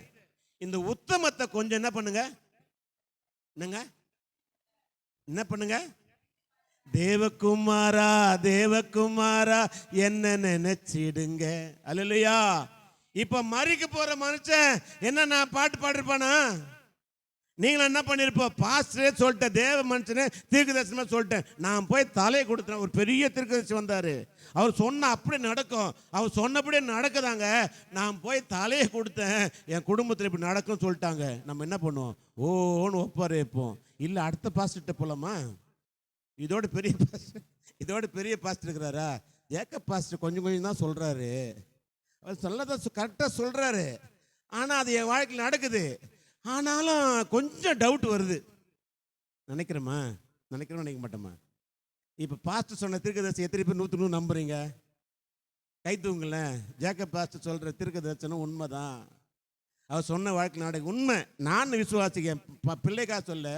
இந்த உத்தமத்தை கொஞ்சம் என்ன பண்ணுங்க, என்ன பண்ணுங்க, தேவகுமாரா தேவகுமாரா என்ன நினைச்சிடுங்க. அல்லேலூயா. இப்ப மறிக்க போற மனுஷன் என்ன நான் பாட்டு பாடிருப்பானா? நீங்களும் என்ன பண்ணிருப்போம்? பாஸ்டரே சொல்லிட்டேன், தேவ மனுஷனே தீர்க்கதரிசனமா சொல்லிட்டேன், நான் போய் தலையை கொடுத்தேன். ஒரு பெரிய தீர்க்கதரிசி வந்தாரு, அவர் சொன்ன அப்படி நடக்கும், அவர் சொன்னபடியே நடக்குதாங்க. நான் போய் தலையை கொடுத்தேன், என் குடும்பத்தில் இப்படி நடக்கும் சொல்லிட்டாங்க. நம்ம என்ன பண்ணுவோம்? ஓன்னு ஒப்பாரு வைப்போம். இல்லை அடுத்த பாஸ்டர்கிட்ட போலாமா? இதோட பெரிய பாஸ்டர் இருக்கிறாரா? ஏக்க பாஸ்டர் கொஞ்சம் கொஞ்சம் தான் சொல்றாரு, அவர் சொல்லதான் கரெக்டாக சொல்றாரு, ஆனால் அது என் வாழ்க்கையில் நடக்குது. ஆனாலும் கொஞ்சம் டவுட் வருது. நினைக்கிறோமா? நினைக்க மாட்டோமா? இப்போ பாஸ்டர் சொன்ன தீர்க்கதரிசி எத்தனை பேர் 100 நம்புறீங்க? கை தூங்கல. ஜேக்கப் பாஸ்டர் சொல்ற தீர்க்கதரிசனம் உண்மைதான், அவர் சொன்ன வாழ்க்கை நாடகம் உண்மை. நான் விசுவாசிக்கேன். பிள்ளைக்கா சொல்ல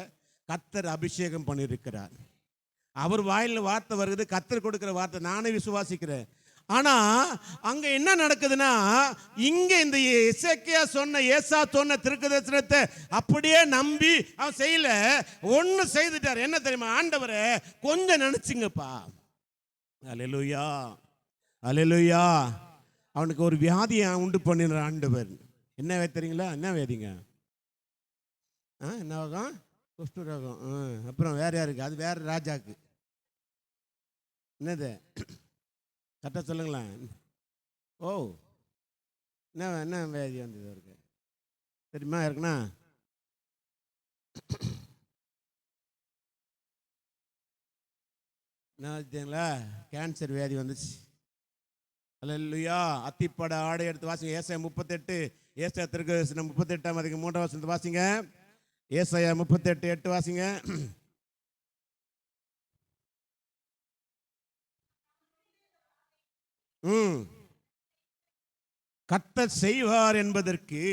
கர்த்தர் அபிஷேகம் பண்ணியிருக்கிறார், அவர் வாயில் வார்த்தை வருது, கர்த்தர் கொடுக்கிற வார்த்தை நானே விசுவாசிக்கிறேன். ஆனா அங்க என்ன நடக்குதுன்னா, இங்க இந்த எசேக்கியா சொன்ன ஏசா சொன்ன தீர்க்கதரிசனத்தை அப்படியே நம்பி அவன் செய்யல, ஒன்னு செய்துட்டார். என்ன தெரியுமா? ஆண்டவரே கொஞ்சம் நினைச்சுங்கப்பா. அல்லேலூயா, அல்லேலூயா. அவனுக்கு ஒரு வியாதியை உண்டு பண்ணிடுற ஆண்டவர். என்ன தெரியுங்களா? என்ன வியாதிங்க? என்ன ஆகும்? குஷ்டரோகம். அப்புறம் வேற யாருக்கு? அது வேற ராஜாக்கு. என்னது கரெக்டாக சொல்லுங்களேன். ஓ, என்ன வியாதி வந்தது இருக்கு தெரியுமா? இருக்குண்ணா என்ன வச்சுங்களா? கேன்சர் வியாதி வந்துச்சு. அல்லேலூயா. அத்திப்பட ஆடை எடுத்து வாசிங்க. ஏசாயா 38, ஏசாயா தீர்க்கதரிசனம் 38ஆம் அதிகாரம் 3ஆம் வசனத்தை வாசிங்க. ஏசாயா 38:8 வாசிங்க. கர்த்தர் செய்வார் என்பதற்கு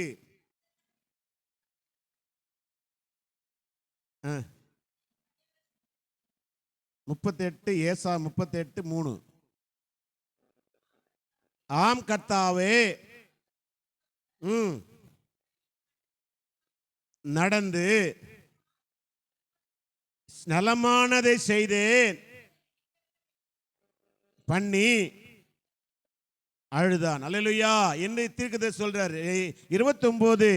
38 ஏசா 38:3. ஆம் கர்த்தாவே நடந்து நலமானதை செய்தேன் பண்ணி அழுதான். அல்லேலூயா என்று தீர்க்கதரிசி சொல்றாரு. 29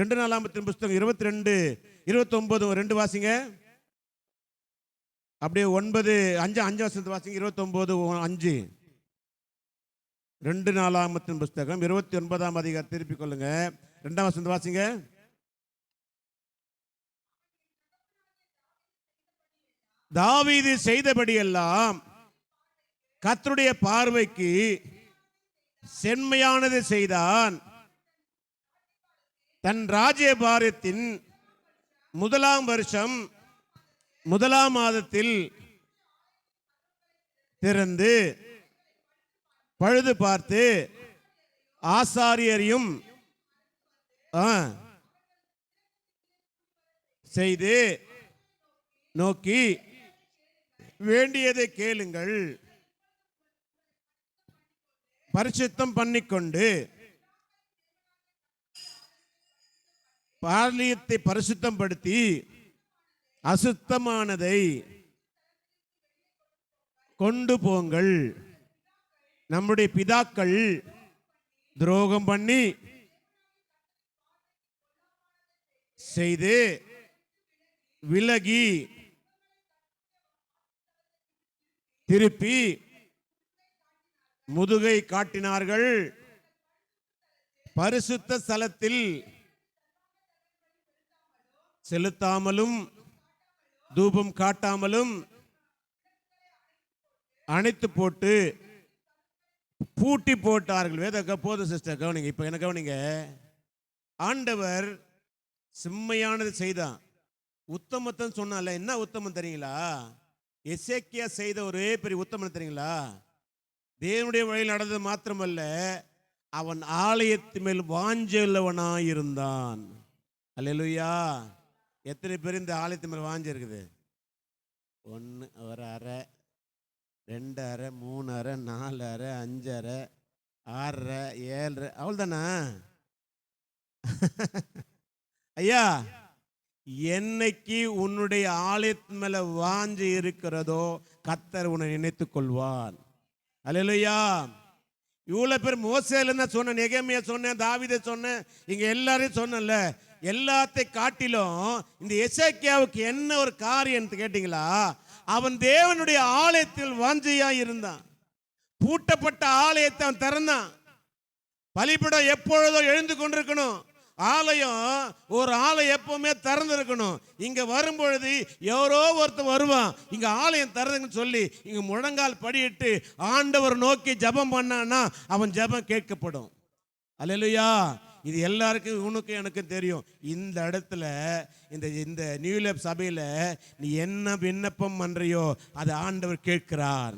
2 நாளாகமத்தின் புஸ்தகம் 22 29 2 வாசிங்க. அப்படியே 9 5 வசனத்தை வாசிங்க. 29 5 2 நாளாகமத்தின் புஸ்தகம் 29ஆம் அதிகாரம் திருப்பிக் கொள்ளுங்க. 2ஆம் வசனத்தை வாசிங்க. தாவீது செய்தபடியெல்லாம் கர்த்தருடைய பார்வைக்கு செம்மையானது செய்தான். தன் ராஜ்யபாரத்தின் 1ஆம் வருஷம் 1ஆம் மாதத்தில் திறந்து பழுது பார்த்து ஆசாரியரையும் செய்து நோக்கி வேண்டியதை கேளுங்கள், பரிசுத்தம் பண்ணிக்கொண்டு பாலியத்தை பரிசுத்தம் படுத்தி அசுத்தமானதை கொண்டு போங்கள். நம்முடைய பிதாக்கள் துரோகம் பண்ணி செய்து விலகி திருப்பி முதுகை காட்டினார்கள். பரிசுத்த ஸ்தலத்தில் செலுத்தாமலும் தூபம் காட்டாமலும் அணைத்து போட்டு பூட்டி போட்டார்கள். வேத போதும் சிஸ்டர், கவனிங்க. இப்ப என்ன கவனிங்க. ஆண்டவர் செம்மையானது செய்தான். உத்தமத்தை சொன்னால என்ன உத்தமம் தெரியுங்களா? எசேக்கியா செய்த ஒரே பெரிய உத்தமம் தெரியுங்களா? தேவனுடைய வழியில் நடந்தது மாத்திரமல்ல, அவன் ஆலயத்து மேல் வாஞ்சல்லவனாயிருந்தான். அல்லேலூயா. எத்தனை பேர் இந்த ஆலயத்து மேல் வாஞ்ச இருக்குது? 1 ஒரு அறை, 2 அறை, 3 அறை, 4 அறை, 5 அறை, 6 அறை, 7 அறை, அவ்வளோதானா? ஐயா, என்னைக்கு உன்னுடைய ஆலயத்து மேல வாஞ்சி இருக்கிறதோ கர்த்தர் உன்னை நினைத்துக் கொள்வான். அல்லேலூயா. இவ்வளவு பேர் மோசேல சொன்ன, நெகேமியா சொன்ன, தாவீதை சொன்ன, இங்க எல்லாரையும் சொன்னல. எல்லாத்தை காட்டிலும் இந்த எசேக்கியாவுக்கு என்ன ஒரு காரியம் கேட்டீங்களா? அவன் தேவனுடைய ஆலயத்தில் வாஞ்சையா இருந்தான். பூட்டப்பட்ட ஆலயத்தை அவன் திறந்தான். பலிபீடம் எப்பொழுதோ எழுந்து கொண்டிருக்கணும். ஆலயம், ஒரு ஆலயம் எப்பவுமே திறந்து இருக்கணும். இங்க வரும்பொழுது எவரோ ஒருத்தர் வருவான், இங்க ஆலயம் திறந்துன்னு சொல்லி இங்க முழங்கால் படியிட்டு ஆண்டவர் நோக்கி ஜெபம் பண்ணான்னா அவன் ஜெபம் கேட்கப்படும். அல்லேலூயா. இது எல்லாருக்கும் உனக்கு எனக்கு தெரியும். இந்த இடத்துல இந்த நியூ லைஃப் சபையில நீ என்ன விண்ணப்பம் பண்றியோ அதை ஆண்டவர் கேட்கிறார்.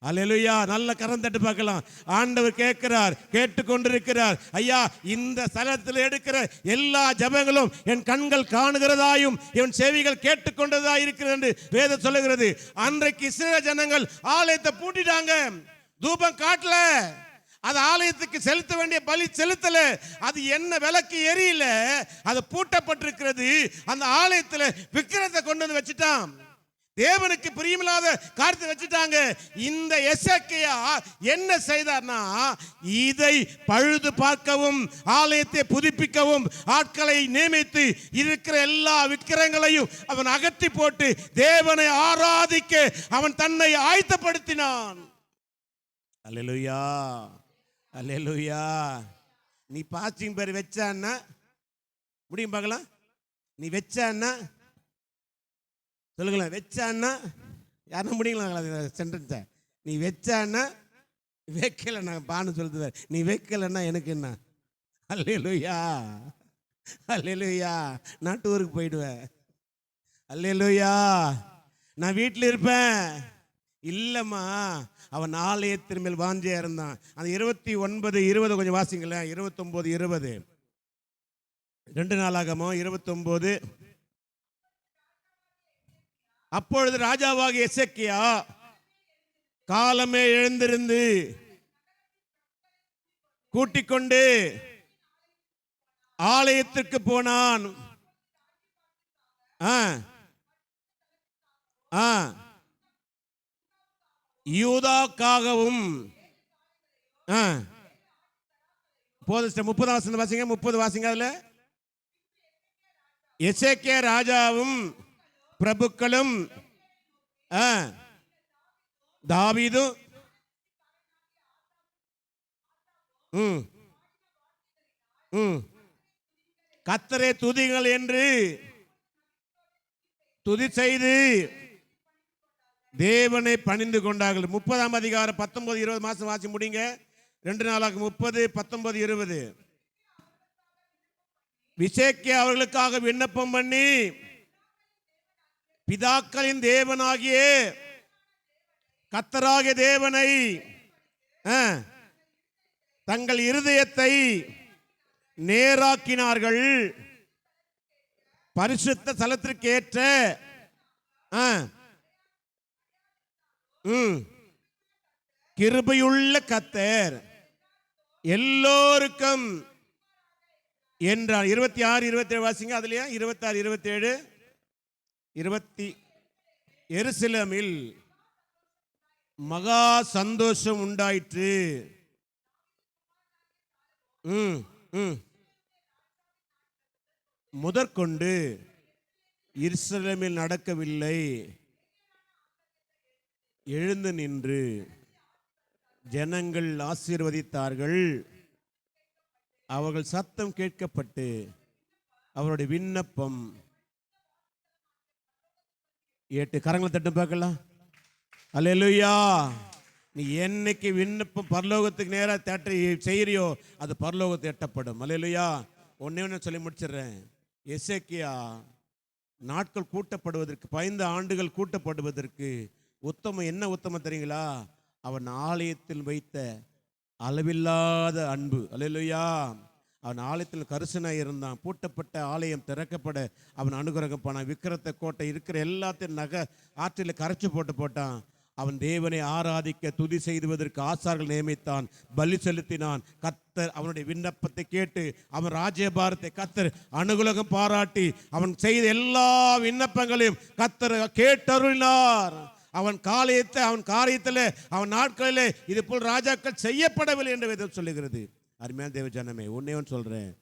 அல்லேலூயா. நல்ல கரம் தட்டு பார்க்கலாம். ஆண்டவர் கேட்கிறார், கேட்டுக்கொண்டிருக்கிறார். ஐயா, இந்த ஸ்தலத்தில் எடுக்கிற எல்லா ஜெபங்களும் என் கண்கள் காணுகிறதாயும் என் செவிகள் கேட்டுக்கொண்டதா இருக்கிறது என்று வேதம் சொல்லுகிறது. அன்றைக்கு இஸ்ரவேல் ஜனங்கள் ஆலயத்தை பூட்டிட்டாங்க, தூபம் காட்டல, அது ஆலயத்துக்கு செலுத்த வேண்டிய பலி செலுத்தல, அது என்ன விளக்கு எரியல, அது பூட்டப்பட்டிருக்கிறது. அந்த ஆலயத்தில் விக்கிரத்தை கொண்டு வந்து வச்சுட்டான். தேவனுக்கு பிரியமில்லாத காரியத்தை வச்சுட்டாங்க. இந்த எசேக்கியா என்ன செய்தார்னா, இதை பழுது பார்க்கவும் ஆலயத்தை புதுப்பிக்கவும் ஆட்களை நியமித்து இருக்கிற எல்லா விக்கிரங்களையும் அவன் அகற்றி போட்டு தேவனை ஆராதிக்க அவன் தன்னை ஆயத்தப்படுத்தினான். அல்லேலூயா, அல்லேலூயா. நீ பாஸ்டிங் பேர் வச்சான்னா முடியும் பார்க்கலாம். நீ வச்சான்னா சொல்லுங்களேன், வச்சான்னா யாரும் முடியுங்களா சென்டென்ஸை? நீ வச்சான்னா வைக்கலைண்ணா பான்னு சொல்லுது. நீ வைக்கலைன்னா எனக்கு என்ன? அல்லேலூயா, அல்லேலூயா. நான் டூருக்கு போயிடுவேன். அல்லேலூயா. நான் வீட்டில் இருப்பேன். இல்லைம்மா, அவன் ஆலயத்தின் மேல் வாஞ்சியா இருந்தான். அந்த 29:20 கொஞ்சம் வாசிங்களேன். 29:20 2 நாளாகமோ 29. அப்பொழுது ராஜாவாகிய எசேக்கியா காலமே எழுந்திருந்து கூட்டிக் கொண்டு ஆலயத்திற்கு போனான். யூதாக்காகவும் 30 வாசிங்க. 30 வாசிங்க. அதுல எசேக்கியா ராஜாவும் பிரபுக்களும் தாவீதும் கர்த்தரை துதிங்கள் என்று துதி செய்து தேவனை பணிந்து கொண்டார்கள். 30ஆம் அதிகாரம் 19-20 மாசம் வாசி முடிங்க. 2 நாளாக 30, 19, 20. எசேக்கியா அவர்களுக்காக விண்ணப்பம் பண்ணி பிதாக்களின் தேவனாகிய கர்த்தராகிய தேவனை தங்கள் இருதயத்தை நேராக்கினார்கள். பரிசுத்த ஸ்தலத்திற்கு ஏற்ற கிருபையுள்ள கர்த்தர் எல்லோருக்கும் என்றார். 26, 27 வாசிங்க. அதுலயா 26, 27. 20 எருசலேமில் மகா சந்தோஷம் உண்டாயிற்று. முதற்கொண்டு எருசலேமில் நடக்கவில்லை. எழுந்து நின்று ஜனங்கள் ஆசீர்வதித்தார்கள். அவர்கள் சத்தம் கேட்கப்பட்டு அவருடைய விண்ணப்பம் ஏட்டு. கரங்களை தட்டு பார்க்கலாம். அல்லேலூயா. நீ என்னைக்கு விண்ணப்பம் பரலோகத்துக்கு நேராக தேட்ட செய்யறியோ அது பரலோகத்தை எட்டப்படும். அல்லேலூயா. ஒன்னே சொல்லி முடிச்சிடுறேன். எசேக்கியா நாட்கள் கூட்டப்படுவதற்கு 15 ஆண்டுகள் கூட்டப்படுவதற்கு உத்தமம் என்ன உத்தமம் தெரியுங்களா? அவன் ஆலயத்தில் வைத்த அளவில்லாத அன்பு. அல்லேலூயா. அவன் ஆலயத்தில் கரிசனாய் இருந்தான். பூட்டப்பட்ட ஆலயம் திறக்கப்பட அவன் அனுகிரகம் பண்ணான். விக்கிரத்த கோட்டை இருக்கிற எல்லாத்தையும் ஆற்றில் கரைச்சி போட்டான். அவன் தேவனை ஆராதிக்க துதி செய்துவதற்கு ஆசார்கள் நியமித்தான். பலி செலுத்தினான். கர்த்தர் அவனுடைய விண்ணப்பத்தை கேட்டு அவன் ராஜ்யபாரத்தை கர்த்தர் அனுகிரகம் பாராட்டி அவன் செய்த எல்லா விண்ணப்பங்களையும் கர்த்தர் கேட்டருளினார். அவன் காரியத்தில் அவன் நாட்களிலே இது போல் ராஜாக்கள் செய்யப்படவில்லை என்று வேதம் சொல்லுகிறது. அருமையான தேவ ஜனமே, உன்னையும் சொல்றேன்,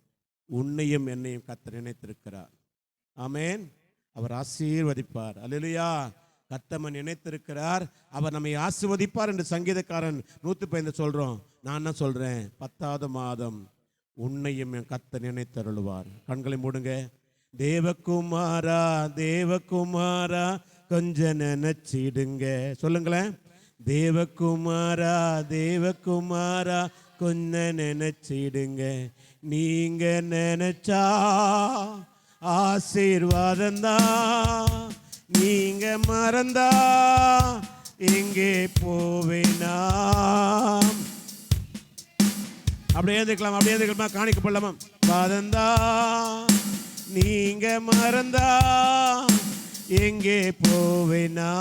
உன்னையும் என்னையும் கர்த்தர் நினைத்திருக்கிறார். ஆமென். அவர் ஆசீர்வதிப்பார். அல்லேலூயா. கர்த்தர் நினைத்திருக்கிறார். அவர் நம்மை ஆசீர்வதிப்பார் என்று சங்கீதக்காரன் 115 சொல்றோம். நான் என்ன சொல்றேன்? 10வது மாதம் உன்னையும் என் கர்த்தர் நினைத்தருளுவார். கண்களை மூடுங்க. தேவகுமாரா தேவகுமாரா கொஞ்சம் நினைச்சிடுங்க. சொல்லுங்களேன். தேவகுமாரா தேவகுமாரா கொஞ்சம் நினைச்சிடுங்க. நீங்க நினைச்சா ஆசீர்வாதந்தா, நீங்க மறந்தா எங்கே போவேனா? அப்படியே எழுந்துக்கலாம். அப்படியே எழுந்துக்கலாமா? காணிக்கப்படலாமா? பாதந்தா நீங்க மறந்தா எங்கே போவேனா?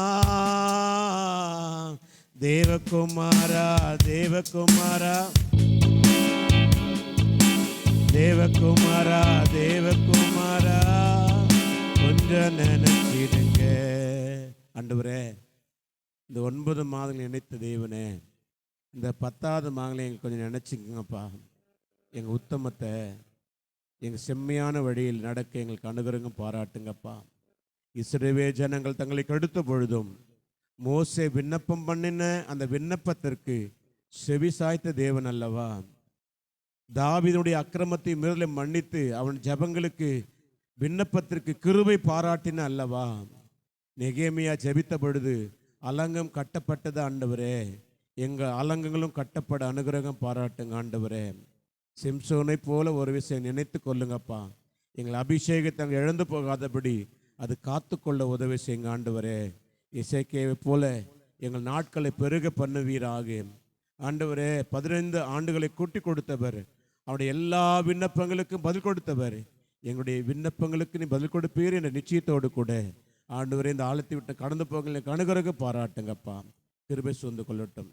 தேவகுமாரா தேவகுமாரா தேவகுமாரா தேவகுமாரா கொஞ்சம் நினைச்சிடுங்க. ஆண்டவரே, இந்த 9 மாதங்கள் நினைத்த தேவனே, இந்த 10வது மாதங்களை எங்களுக்கு கொஞ்சம் நினைச்சிங்கப்பா. எங்கள் உத்தமத்தை எங்கள் செம்மையான வழியில் நடக்க எங்களுக்கு அனுகிரகம் பாராட்டுங்கப்பா. இஸ்ரவேல் ஜனங்கள் தங்களை கெடுத்த பொழுதும் மோசே விண்ணப்பம் பண்ணின அந்த விண்ணப்பத்திற்கு செவி சாய்த்த தேவன் அல்லவா? தாவீதுடைய அக்கிரமத்தை மீறலை மன்னித்து அவன் ஜெபங்களுக்கு விண்ணப்பத்திற்கு கிருபை பாராட்டின அல்லவா? நெகேமியா ஜெபித்த பொழுது அலங்கம் கட்டப்பட்டது. ஆண்டவரே, எங்கள் ஆலங்கங்களும் கட்டப்பட அனுகிரகம் பாராட்டுங்க ஆண்டவரே. சிம்சோனை போல ஒரு விஷயம் நினைத்து கொள்ளுங்கப்பா. எங்கள் அபிஷேகத்தை அங்கே இழந்து போகாதபடி அது காத்துக்கொள்ள உதவி செய்யுங்க ஆண்டவரே. இசைக்கேவை போல எங்கள் நாட்களை பெருக பண்ணுவீராக ஆண்டவரே. 15 ஆண்டுகளை கூட்டி கொடுத்தவர், அவருடைய எல்லா விண்ணப்பங்களுக்கும் பதில் கொடுத்தவர். எங்களுடைய விண்ணப்பங்களுக்கு நீ பதில் கொடுப்பீர் என்ற நிச்சயத்தோடு கூட ஆண்டவரே இந்த ஆழத்தை விட்டு கடந்து போக எனக்கு அனுகிரகம் பாராட்டுங்கப்பா. கிருபை சூழ்ந்து கொள்ளட்டும்.